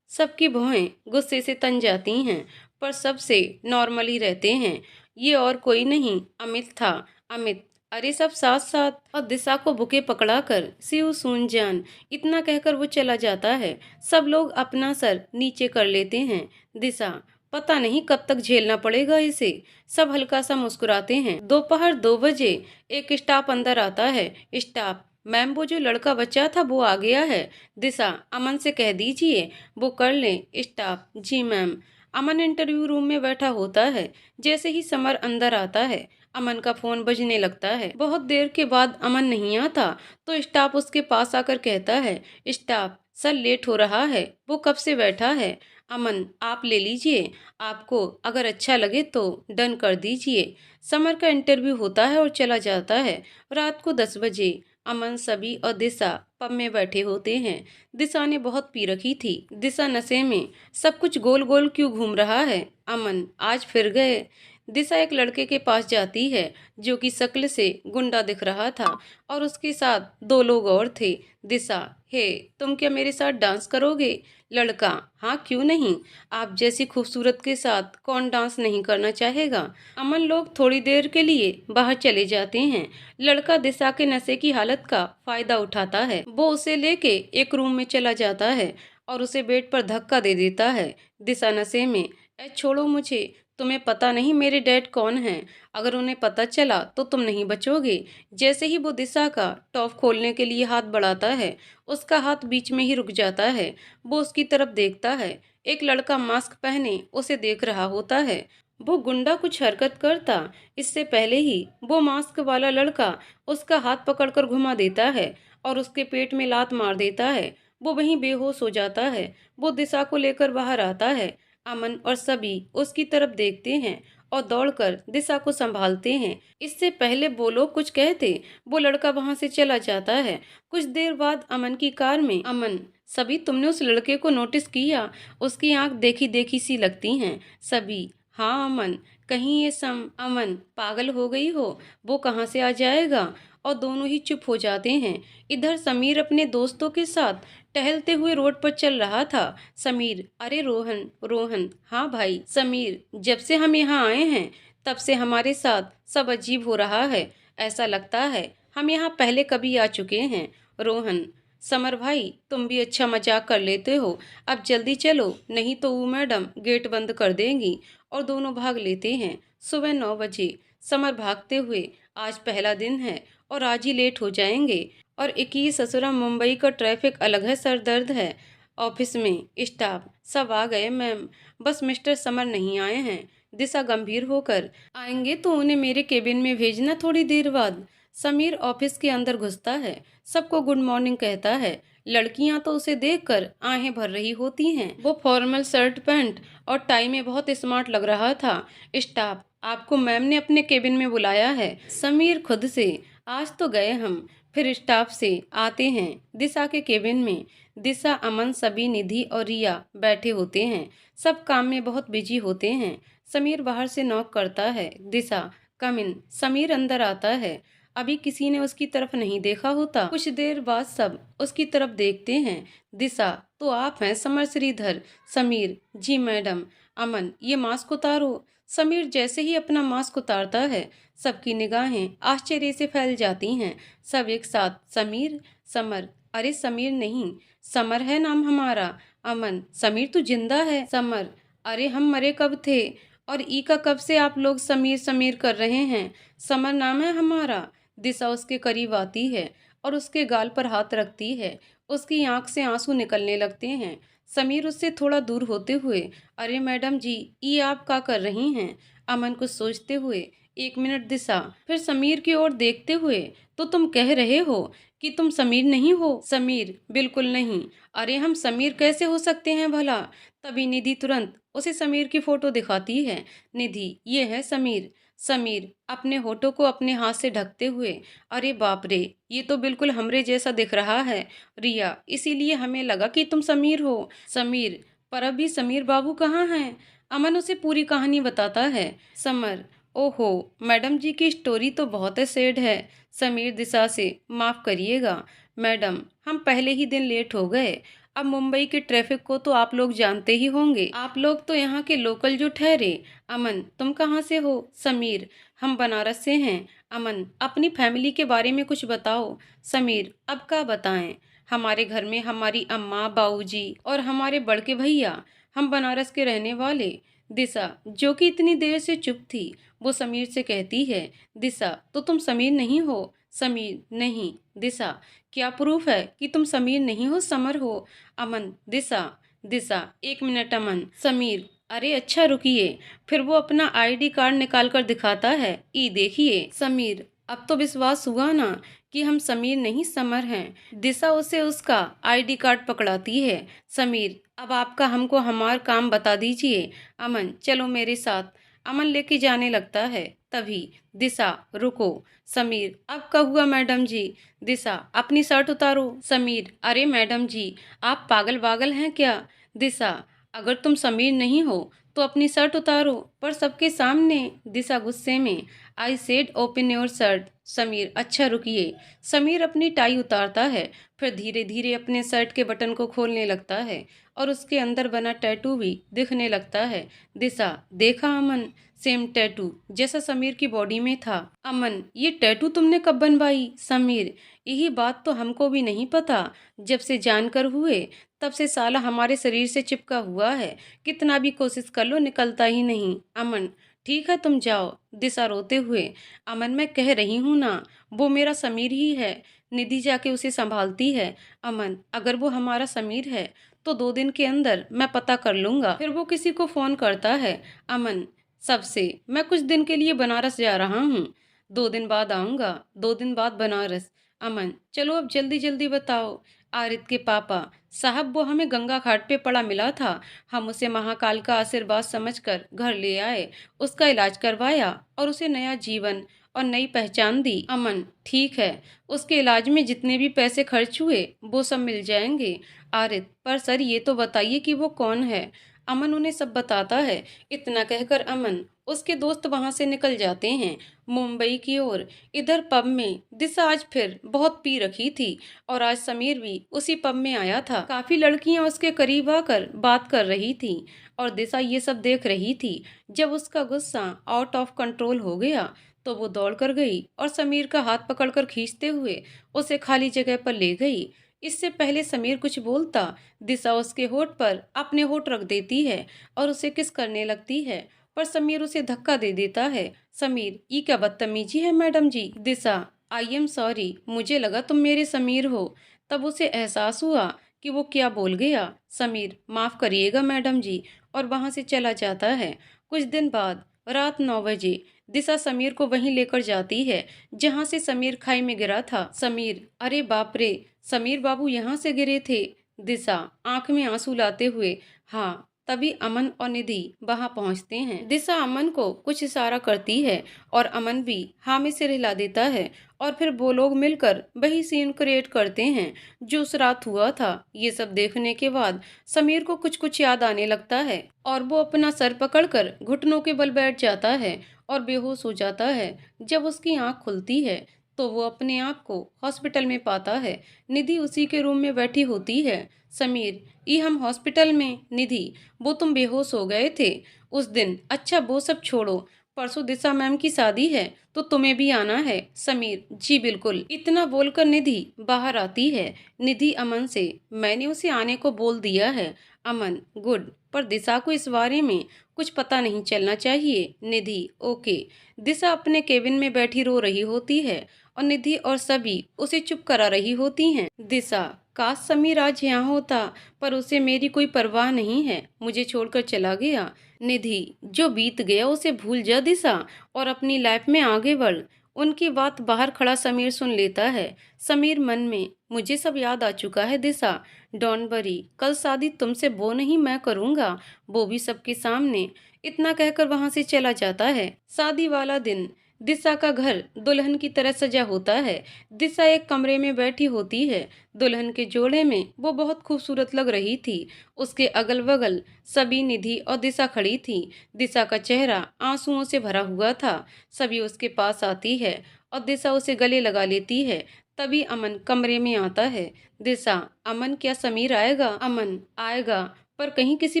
सबकी भौहें गुस्से से तन जाती हैं, पर सबसे नॉर्मल ही रहते हैं। ये और कोई नहीं, अमित था। अमित, अरे सब साथ साथ। और दिशा को बुके पकड़ाकर सिउ सून जान, इतना कहकर वो चला जाता है। सब लोग अपना सर नीचे कर लेते हैं। दिशा, पता नहीं कब तक झेलना पड़ेगा इसे। सब हल्का सा मुस्कुराते हैं। दोपहर 2 बजे एक स्टाफ अंदर आता है। स्टाफ, मैम वो जो लड़का बच्चा था वो आ गया है। दिशा, अमन से कह दीजिए वो कर लें। स्टाफ, जी मैम। अमन इंटरव्यू रूम में बैठा होता है। जैसे ही समर अंदर आता है, अमन का फोन बजने लगता है। बहुत देर के बाद अमन नहीं आता तो स्टाफ उसके पास आकर कहता है, स्टाफ सर लेट हो रहा है, वो कब से बैठा है। अमन, आप ले लीजिए, आपको अगर अच्छा लगे तो डन कर दीजिए। समर का इंटरव्यू होता है और चला जाता है। रात को 10 बजे अमन, सभी और दिशा पब में बैठे होते हैं। दिशा ने बहुत पी रखी थी। दिशा नशे में, सब कुछ गोल गोल क्यों घूम रहा है। अमन, आज फिर गए। दिशा एक लड़के के पास जाती है जो कि शक्ल से गुंडा दिख रहा था और उसके साथ 2 लोग और थे। दिशा, हे तुम क्या मेरे साथ डांस करोगे। लड़का, हाँ क्यों नहीं, आप जैसी खूबसूरत के साथ कौन डांस नहीं करना चाहेगा। अमन लोग थोड़ी देर के लिए बाहर चले जाते हैं। लड़का दिशा के नशे की हालत का फायदा उठाता है। वो उसे लेके एक रूम में चला जाता है और उसे बेड पर धक्का दे देता है। दिशा नशे में, ए छोड़ो मुझे, तुम्हें पता नहीं मेरे डैड कौन हैं। अगर उन्हें पता चला तो तुम नहीं बचोगे। जैसे ही वो दिशा का टॉप खोलने के लिए हाथ बढ़ाता है, उसका हाथ बीच में ही रुक जाता है। वो उसकी तरफ देखता है। एक लड़का मास्क पहने उसे देख रहा होता है। वो गुंडा कुछ हरकत करता इससे पहले ही वो मास्क वाला लड़का उसका हाथ पकड़कर घुमा देता है और उसके पेट में लात मार देता है। वो वहीं बेहोश हो जाता है। वो दिशा को लेकर बाहर आता है। अमन और सभी उसकी तरफ देखते हैं और दौड़कर दिशा को संभालते हैं। इससे पहले वो लोग कुछ कहते, वो लड़का वहां से चला जाता है। कुछ देर बाद अमन की कार में, अमन, सभी तुमने उस लड़के को नोटिस किया, उसकी आंख देखी देखी सी लगती हैं। सभी, हाँ अमन, कहीं ये अमन पागल हो गई हो, वो कहाँ से आ जाएगा। और दोनों ही चुप हो जाते हैं। इधर समीर अपने दोस्तों के साथ टहलते हुए रोड पर चल रहा था। समीर, अरे रोहन, रोहन, हाँ भाई। समीर, जब से हम यहाँ आए हैं तब से हमारे साथ सब अजीब हो रहा है। ऐसा लगता है हम यहाँ पहले कभी आ चुके हैं। रोहन, समर भाई तुम भी अच्छा मजाक कर लेते हो, अब जल्दी चलो नहीं तो वो मैडम गेट बंद कर देंगी। और दोनों भाग लेते हैं। सुबह 9 बजे समर भागते हुए, आज पहला दिन है और आज ही लेट हो जाएंगे। और 21 ससुरा मुंबई का ट्रैफिक अलग है, सर दर्द है। ऑफिस में स्टाफ, सब आ गए मैम, बस मिस्टर समर नहीं आए हैं। दिशा गंभीर होकर, आएंगे तो उन्हें मेरे केबिन में भेजना थोड़ी देर बाद। समीर ऑफिस के अंदर घुसता है, सबको गुड मॉर्निंग कहता है। लड़कियां तो उसे देखकर आहें भर रही होती हैं। वो फॉर्मल शर्ट पैंट और टाई में बहुत स्मार्ट लग रहा था। स्टाफ, आपको मैम ने अपने केबिन में बुलाया है। समीर खुद से, आज तो गए हम। फिर स्टाफ से आते हैं दिशा के केबिन में। दिशा, अमन, सभी, निधि और रिया बैठे होते हैं। सब काम में बहुत बिजी होते हैं। समीर बाहर से नॉक करता है। दिशा, कम इन। समीर अंदर आता है। अभी किसी ने उसकी तरफ नहीं देखा होता। कुछ देर बाद सब उसकी तरफ देखते हैं। दिशा, तो आप हैं समर श्रीधर। समीर, जी मैडम। अमन, ये मास्क उतारो। समीर जैसे ही अपना मास्क उतारता है, सबकी निगाहें आश्चर्य से फैल जाती हैं। सब एक साथ, समीर, समर, अरे समीर नहीं, समर है नाम हमारा। अमन, समीर तो जिंदा है। समर, अरे हम मरे कब थे और ई का कब से आप लोग समीर समीर कर रहे हैं। समर नाम है हमारा। दिशा उसके करीब आती है और उसके गाल पर हाथ रखती है। उसकी आंख से आंसू निकलने लगते हैं। समीर उससे थोड़ा दूर होते हुए, अरे मैडम जी, ये आप क्या कर रही हैं। अमन कुछ सोचते हुए, 1 मिनट। दिशा, फिर समीर की ओर देखते हुए, तो तुम कह रहे हो कि तुम समीर नहीं हो। समीर, बिल्कुल नहीं। अरे हम समीर कैसे हो सकते हैं भला। तभी निधि तुरंत उसे समीर की फोटो दिखाती है। निधि, ये है समीर। समीर अपने होठों को अपने हाथ से ढकते हुए, अरे बाप रे, ये तो बिल्कुल हमरे जैसा दिख रहा है। रिया, इसीलिए हमें लगा कि तुम समीर हो। समीर, पर अभी समीर बाबू कहाँ हैं। अमन उसे पूरी कहानी बताता है। समर, ओहो, मैडम जी की स्टोरी तो बहुत सैड है। समीर दिशा से, माफ करिएगा मैडम, हम पहले ही दिन लेट हो गए। अब मुंबई के ट्रैफिक को तो आप लोग जानते ही होंगे, आप लोग तो यहाँ के लोकल जो ठहरे। अमन, तुम कहाँ से हो? समीर, हम बनारस से हैं। अमन, अपनी फैमिली के बारे में कुछ बताओ। समीर, अब क्या बताएं, हमारे घर में हमारी अम्मा, बाबूजी और हमारे बड़के भैया, हम बनारस के रहने वाले। दिशा, जो कि इतनी देर से चुप थी, वो समीर से कहती है, दिशा, तो तुम समीर नहीं हो? समीर, नहीं। दिशा, क्या प्रूफ है कि तुम समीर नहीं हो, समर हो? अमन, दिशा। दिशा, एक मिनट अमन। समीर, अरे अच्छा रुकिए। फिर वो अपना आईडी कार्ड निकाल कर दिखाता है, ई देखिए। समीर, अब तो विश्वास हुआ ना कि हम समीर नहीं समर हैं। दिशा उसे उसका आईडी कार्ड पकड़ाती है। समीर, अब आपका हमको हमारा काम बता दीजिए। अमन, चलो मेरे साथ। अमन लेके जाने लगता है। तभी दिशा, रुको। समीर, अब क्या हुआ मैडम जी? दिशा, अपनी शर्ट उतारो। समीर, अरे मैडम जी, आप पागल वागल हैं क्या? दिशा, अगर तुम समीर नहीं हो तो अपनी शर्ट उतारो, पर सबके सामने। दिशा गुस्से में, I said open your shirt. Sameer, अच्छा रुकिए। समीर अपनी टाई उतारता है, फिर धीरे धीरे अपने शर्ट के बटन को खोलने लगता है और उसके अंदर बना टैटू भी दिखने लगता है। दिशा, देखा अमन, सेम टैटू जैसा समीर की बॉडी में था। अमन, ये टैटू तुमने कब बनवाई? समीर, यही बात तो हमको भी नहीं पता, जब से जानकर हुए तब से साला हमारे शरीर से चिपका हुआ है, कितना भी कोशिश कर लो निकलता ही नहीं। अमन, ठीक है तुम जाओ। दिशा रोते हुए, अमन मैं कह रही हूँ ना, वो मेरा समीर ही है। निधि जाके उसे संभालती है। अमन, अगर वो हमारा समीर है तो 2 दिन के अंदर मैं पता कर लूंगा। फिर वो किसी को फोन करता है। अमन, सबसे, मैं कुछ दिन के लिए बनारस जा रहा हूँ, 2 दिन बाद आऊँगा, 2 दिन बाद बनारस। अमन, चलो अब जल्दी जल्दी बताओ। आरित के पापा, साहब वो हमें गंगा घाट पे पड़ा मिला था, हम उसे महाकाल का आशीर्वाद समझकर घर ले आए, उसका इलाज करवाया और उसे नया जीवन और नई पहचान दी। अमन, ठीक है, उसके इलाज में जितने भी पैसे खर्च हुए वो सब मिल जाएंगे। आरित, पर सर ये तो बताइए कि वो कौन है? अमन उन्हें सब बताता है। इतना कहकर अमन उसके दोस्त वहां से निकल जाते हैं मुंबई की ओर। इधर पब में दिशा आज फिर बहुत पी रखी थी और आज समीर भी उसी पब में आया था। काफी लड़कियां उसके करीब आकर बात कर रही थी और दिशा ये सब देख रही थी। जब उसका गुस्सा आउट ऑफ कंट्रोल हो गया तो वो दौड़ कर गई और समीर का हाथ पकड़कर खींचते हुए उसे खाली जगह पर ले गई। इससे पहले समीर कुछ बोलता, दिशा उसके होठ पर अपने होठ रख देती है और उसे किस करने लगती है, पर समीर उसे धक्का दे देता है। समीर, ये क्या बदतमीजी है madam ji? Disha, I am sorry, मुझे लगा तुम मेरे समीर हो। तब उसे एहसास हुआ कि वो क्या बोल गया। समीर, माफ करिएगा मैडम जी, और वहां से चला जाता है। कुछ दिन बाद रात 9 बजे दिशा समीर को वहीं लेकर जाती है जहां से समीर खाई में गिरा था। समीर, अरे बाप रे, समीर बाबू यहाँ से गिरे थे। दिशा आंख में आंसू लाते हुए, हाँ। तभी अमन और निधि वहां पहुंचते हैं। दिशा अमन को कुछ इशारा करती है और अमन भी हाँ में सिर हिला देता है और फिर वो लोग मिलकर वही सीन क्रिएट करते हैं जो उस रात हुआ था। ये सब देखने के बाद समीर को कुछ कुछ याद आने लगता है और वो अपना सर पकड़कर घुटनों के बल बैठ जाता है और बेहोश हो जाता है। जब उसकी आंख खुलती है तो वो अपने आप को हॉस्पिटल में पाता है। निधि उसी के रूम में बैठी होती है। समीर, ये हम हॉस्पिटल में? निधि, वो तुम बेहोश हो गए थे उस दिन। अच्छा वो सब छोड़ो, परसों दिशा मैम की शादी है तो तुम्हें भी आना है। समीर, जी बिल्कुल। इतना बोलकर निधि बाहर आती है। निधि अमन से, मैंने उसे आने को बोल दिया है। अमन, गुड, पर दिशा को इस बारे में कुछ पता नहीं चलना चाहिए। निधि, ओके। दिशा अपने केबिन में बैठी रो रही होती है और निधि और सभी उसे चुप करा रही होती हैं। दिशा, काश समीर आज यहाँ होता, पर उसे मेरी कोई परवाह नहीं है, मुझे छोड़कर चला गया। निधि, जो बीत गया उसे भूल जा दिशा और अपनी लाइफ में आगे बढ़। उनकी बात बाहर खड़ा समीर सुन लेता है। समीर मन में, मुझे सब याद आ चुका है दिशा, डोंट वरी, कल शादी तुमसे वो नहीं मैं करूँगा, वो भी सबके सामने। इतना कहकर वहां से चला जाता है। शादी वाला दिन दिशा का घर दुल्हन की तरह सजा होता है। दिशा एक कमरे में बैठी होती है। दुल्हन के जोड़े में वो बहुत खूबसूरत लग रही थी। उसके अगल बगल सभी, निधि और दिशा खड़ी थी। दिशा का चेहरा आंसुओं से भरा हुआ था। सभी उसके पास आती है और दिशा उसे गले लगा लेती है। तभी अमन कमरे में आता है। दिशा, अमन, क्या समीर आएगा? अमन, आएगा, पर कहीं किसी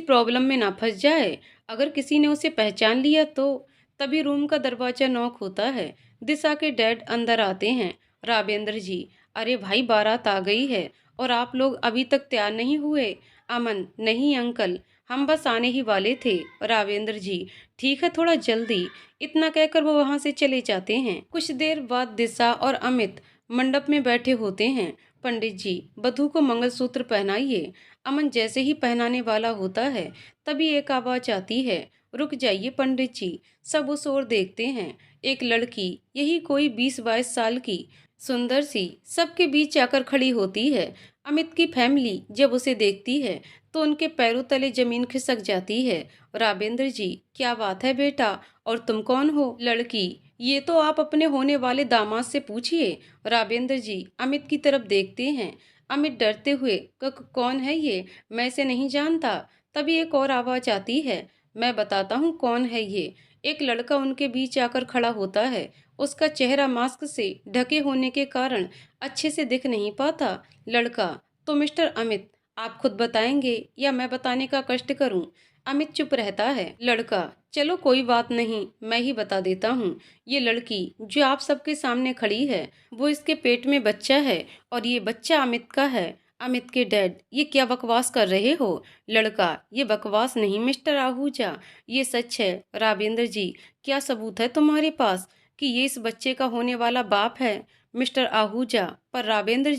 प्रॉब्लम में ना फंस जाए। अगर किसी ने उसे पहचान लिया तो। तभी रूम का दरवाजा नॉक होता है। दिशा के डैड अंदर आते हैं। राघवेंद्र जी, अरे भाई, बारात आ गई है और आप लोग अभी तक तैयार नहीं हुए? अमन, नहीं अंकल, हम बस आने ही वाले थे। राघवेंद्र जी, ठीक है, थोड़ा जल्दी। इतना कहकर वो वहां से चले जाते हैं। कुछ देर बाद दिशा और अमित मंडप में बैठे होते हैं। पंडित जी, वधू को मंगलसूत्र पहनाइए। अमन जैसे ही पहनाने वाला होता है, तभी एक आवाज आती है, रुक जाइए पंडित जी। सब उस ओर देखते हैं। एक लड़की, यही कोई 20-22 साल की, सुंदर सी, सबके बीच आकर खड़ी होती है। अमित की फैमिली जब उसे देखती है तो उनके पैरों तले जमीन खिसक जाती है। राघवेंद्र जी, क्या बात है बेटा, और तुम कौन हो? लड़की, ये तो आप अपने होने वाले दामाद से पूछिए। राघवेंद्र जी अमित की तरफ देखते हैं। अमित डरते हुए, कौन है ये? मैं इसे नहीं जानता। तभी एक और आवाज आती है, मैं बताता हूँ कौन है ये। एक लड़का उनके बीच आकर खड़ा होता है। उसका चेहरा मास्क से ढके होने के कारण अच्छे से दिख नहीं पाता। लड़का, तो मिस्टर अमित, आप खुद बताएंगे या मैं बताने का कष्ट करूं? अमित चुप रहता है। लड़का, चलो कोई बात नहीं, मैं ही बता देता हूँ। ये लड़की जो आप सबके सामने खड़ी है, वो इसके पेट में बच्चा है और ये बच्चा अमित का है। अमित के डैड, ये क्या बकवास कर रहे हो? लड़का, ये बकवास नहीं मिस्टर आहूजा, ये सच है। राघवेंद्र जी, क्या सबूत है तुम्हारे पास कि ये इस बच्चे का होने वाला बाप है? मिस्टर आहूजा, पर राघवेंद्र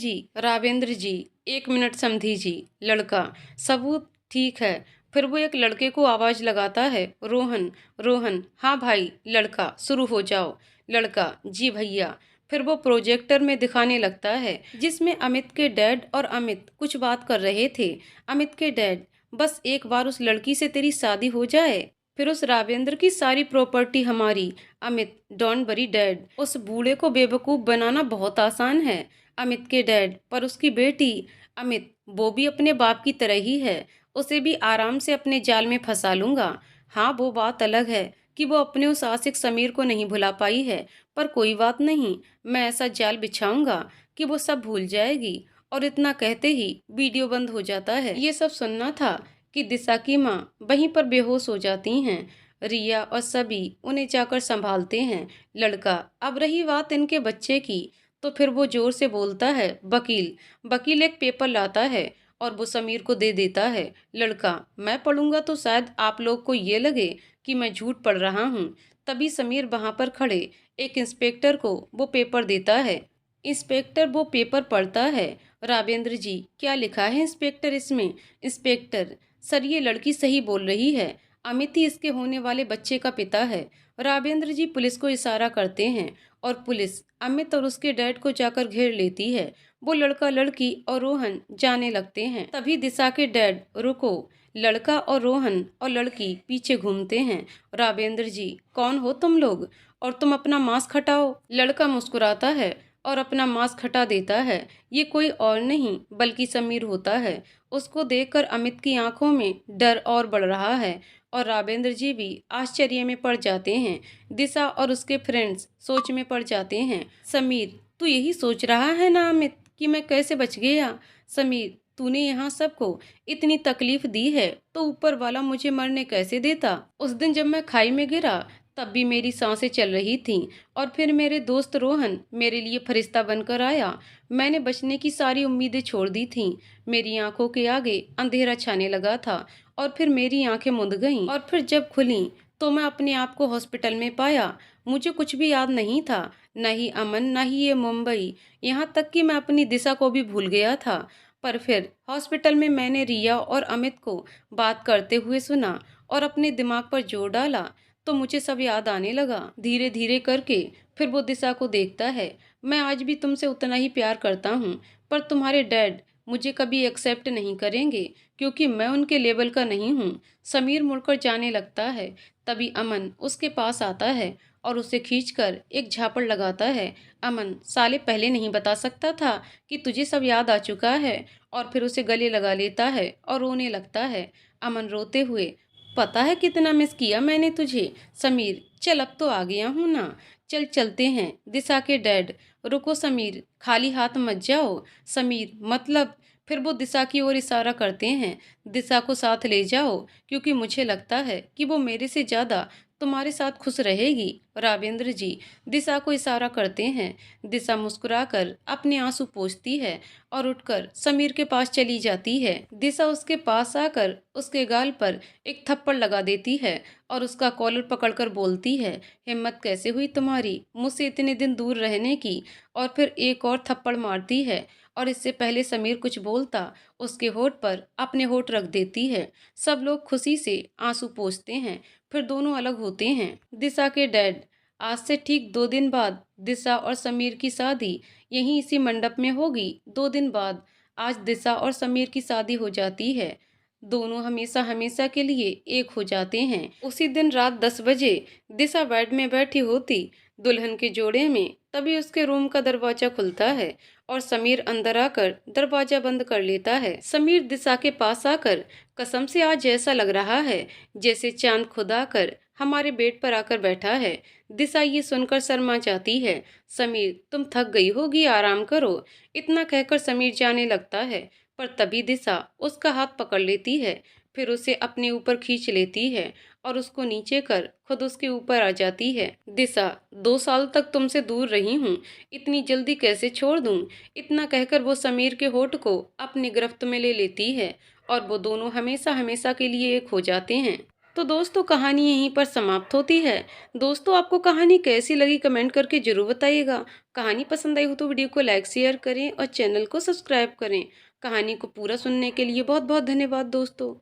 जी, एक मिनट समझी जी। लड़का, सबूत, ठीक है। फिर वो एक लड़के को आवाज लगाता है, रोहन, रोहन, हाँ भाई। लड़का, शुरू हो जाओ। लड़का, जी भैया। फिर वो प्रोजेक्टर में दिखाने लगता है जिसमें अमित के डैड और अमित कुछ बात कर रहे थे। अमित के डैड, बस एक बार उस लड़की से तेरी शादी हो जाए, फिर उस राघवेंद्र की सारी प्रॉपर्टी हमारी। अमित, डोंट वरी डैड, उस बूढ़े को बेवकूफ बनाना बहुत आसान है। अमित के डैड, पर उसकी बेटी? अमित, वो भी अपने बाप की तरह ही है, उसे भी आराम से अपने जाल में फंसा लूंगा। हाँ, वो बात अलग है कि वो अपने उस आशिक समीर को नहीं भुला पाई है, पर कोई बात नहीं, मैं ऐसा जाल बिछाऊंगा कि वो सब भूल जाएगी। और इतना कहते ही वीडियो बंद हो जाता है। ये सब सुनना था कि दिशा की माँ वहीं पर बेहोश हो जाती हैं। रिया और सभी उन्हें जाकर संभालते हैं। लड़का, अब रही बात इनके बच्चे की, तो फिर वो जोर से बोलता है, वकील। वकील एक पेपर लाता है और वो समीर को दे देता है। लड़का, मैं पढ़ूंगा तो शायद आप लोग को ये लगे कि मैं झूठ पढ़ रहा हूँ। तभी समीर वहां पर खड़े एक इंस्पेक्टर को वो पेपर देता है। इंस्पेक्टर वो पेपर पढ़ता है। राघवेंद्र जी, क्या लिखा है इंस्पेक्टर इसमें? इंस्पेक्टर, सर, ये लड़की सही बोल रही है। अमित ही इसके होने वाले बच्चे का पिता है। राघवेंद्र जी पुलिस को इशारा करते हैं और पुलिस अमित और उसके डैड को जाकर घेर लेती है। वो लड़का, लड़की और रोहन जाने लगते हैं। तभी दिशा के डैड, रुको। लड़का और रोहन और लड़की पीछे घूमते हैं। राघवेंद्र जी, कौन हो तुम लोग, और तुम अपना मास्क हटाओ। लड़का मुस्कुराता है और अपना मास्क हटा देता है। ये कोई और नहीं बल्कि समीर होता है। उसको देखकर अमित की आंखों में डर और बढ़ रहा है और राघवेंद्र जी भी आश्चर्य में पड़ जाते हैं। दिशा और उसके फ्रेंड्स सोच में पड़ जाते हैं। समीर, तू यही सोच रहा है ना अमित कि मैं कैसे बच गया? समीर, तूने यहाँ सबको इतनी तकलीफ दी है तो ऊपर वाला मुझे मरने कैसे देता? उस दिन जब मैं खाई में गिरा तब भी मेरी सांसें चल रही थीं और फिर मेरे दोस्त रोहन मेरे लिए फरिश्ता बनकर आया। मैंने बचने की सारी उम्मीदें छोड़ दी थीं। मेरी आंखों के आगे अंधेरा छाने लगा था और फिर मेरी आंखें मुंद गईं और फिर जब खुलीं तो मैं अपने आप को हॉस्पिटल में पाया। मुझे कुछ भी याद नहीं था, न ही अमन, न ही ये मुंबई, यहाँ तक कि मैं अपनी दिशा को भी भूल गया था। पर फिर हॉस्पिटल में मैंने रिया और अमित को बात करते हुए सुना और अपने दिमाग पर जोर डाला तो मुझे सब याद आने लगा। धीरे धीरे करके फिर वो दिशा को देखता है। मैं आज भी तुमसे उतना ही प्यार करता हूँ, पर तुम्हारे डैड मुझे कभी एक्सेप्ट नहीं करेंगे क्योंकि मैं उनके लेवल का नहीं हूँ। समीर मुड़कर जाने लगता है। तभी अमन उसके पास आता है और उसे खींचकर एक झापड़ लगाता है। अमन, साले पहले नहीं बता सकता था कि तुझे सब याद आ चुका है। और फिर उसे गले लगा लेता है और रोने लगता है। अमन रोते हुए, पता है कितना मिस किया मैंने तुझे। समीर, चल अब तो आ गया हूँ ना। चल चलते हैं। दिशा के डैड, रुको समीर, खाली हाथ मत जाओ। समीर, मतलब? फिर वो दिशा की ओर इशारा करते हैं। दिशा को साथ ले जाओ, क्योंकि मुझे लगता है कि वो मेरे से ज़्यादा तुम्हारे साथ खुश रहेगी। रावेंद्र जी दिशा को इशारा करते हैं। दिशा मुस्कुराकर अपने आंसू पोंछती है और उठकर समीर के पास चली जाती है। दिशा उसके पास आकर उसके गाल पर एक थप्पड़ लगा देती है और उसका कॉलर पकड़कर बोलती है, हिम्मत कैसे हुई तुम्हारी मुझसे इतने दिन दूर रहने की। और फिर एक और थप्पड़ मारती है और इससे पहले समीर कुछ बोलता उसके होठ पर अपने होठ रख देती है। सब लोग खुशी से आंसू पोंछते हैं। फिर दोनों अलग होते हैं। दिशा के डैड, आज से ठीक 2 दिन बाद दिशा और समीर की शादी यहीं इसी मंडप में होगी। 2 दिन बाद आज दिशा और समीर की शादी हो जाती है। दोनों हमेशा हमेशा के लिए एक हो जाते हैं। उसी दिन रात 10 बजे दिशा बेड में बैठी होती दुल्हन के जोड़े में, तभी उसके रूम का दरवाजा खुलता है और समीर अंदर आकर दरवाजा बंद कर लेता है। समीर दिशा के पास आकर, कसम से आज ऐसा लग रहा है जैसे चांद खुद आकर हमारे बेड पर आकर बैठा है। दिशा ये सुनकर शर्मा जाती है। समीर, तुम थक गई होगी, आराम करो। इतना कहकर समीर जाने लगता है, पर तभी दिशा उसका हाथ पकड़ लेती है। फिर उसे अपने ऊपर खींच लेती है और उसको नीचे कर खुद उसके ऊपर आ जाती है। दिशा, 2 साल तक तुमसे दूर रही हूँ, इतनी जल्दी कैसे छोड़ दूँ। इतना कहकर वो समीर के होठ को अपनी गिरफ्त में ले लेती है और वो दोनों हमेशा हमेशा के लिए एक हो जाते हैं। तो दोस्तों, कहानी यहीं पर समाप्त होती है। दोस्तों, आपको कहानी कैसी लगी कमेंट करके जरूर बताइएगा। कहानी पसंद आई हो तो वीडियो को लाइक शेयर करें और चैनल को सब्सक्राइब करें। कहानी को पूरा सुनने के लिए बहुत बहुत धन्यवाद दोस्तों।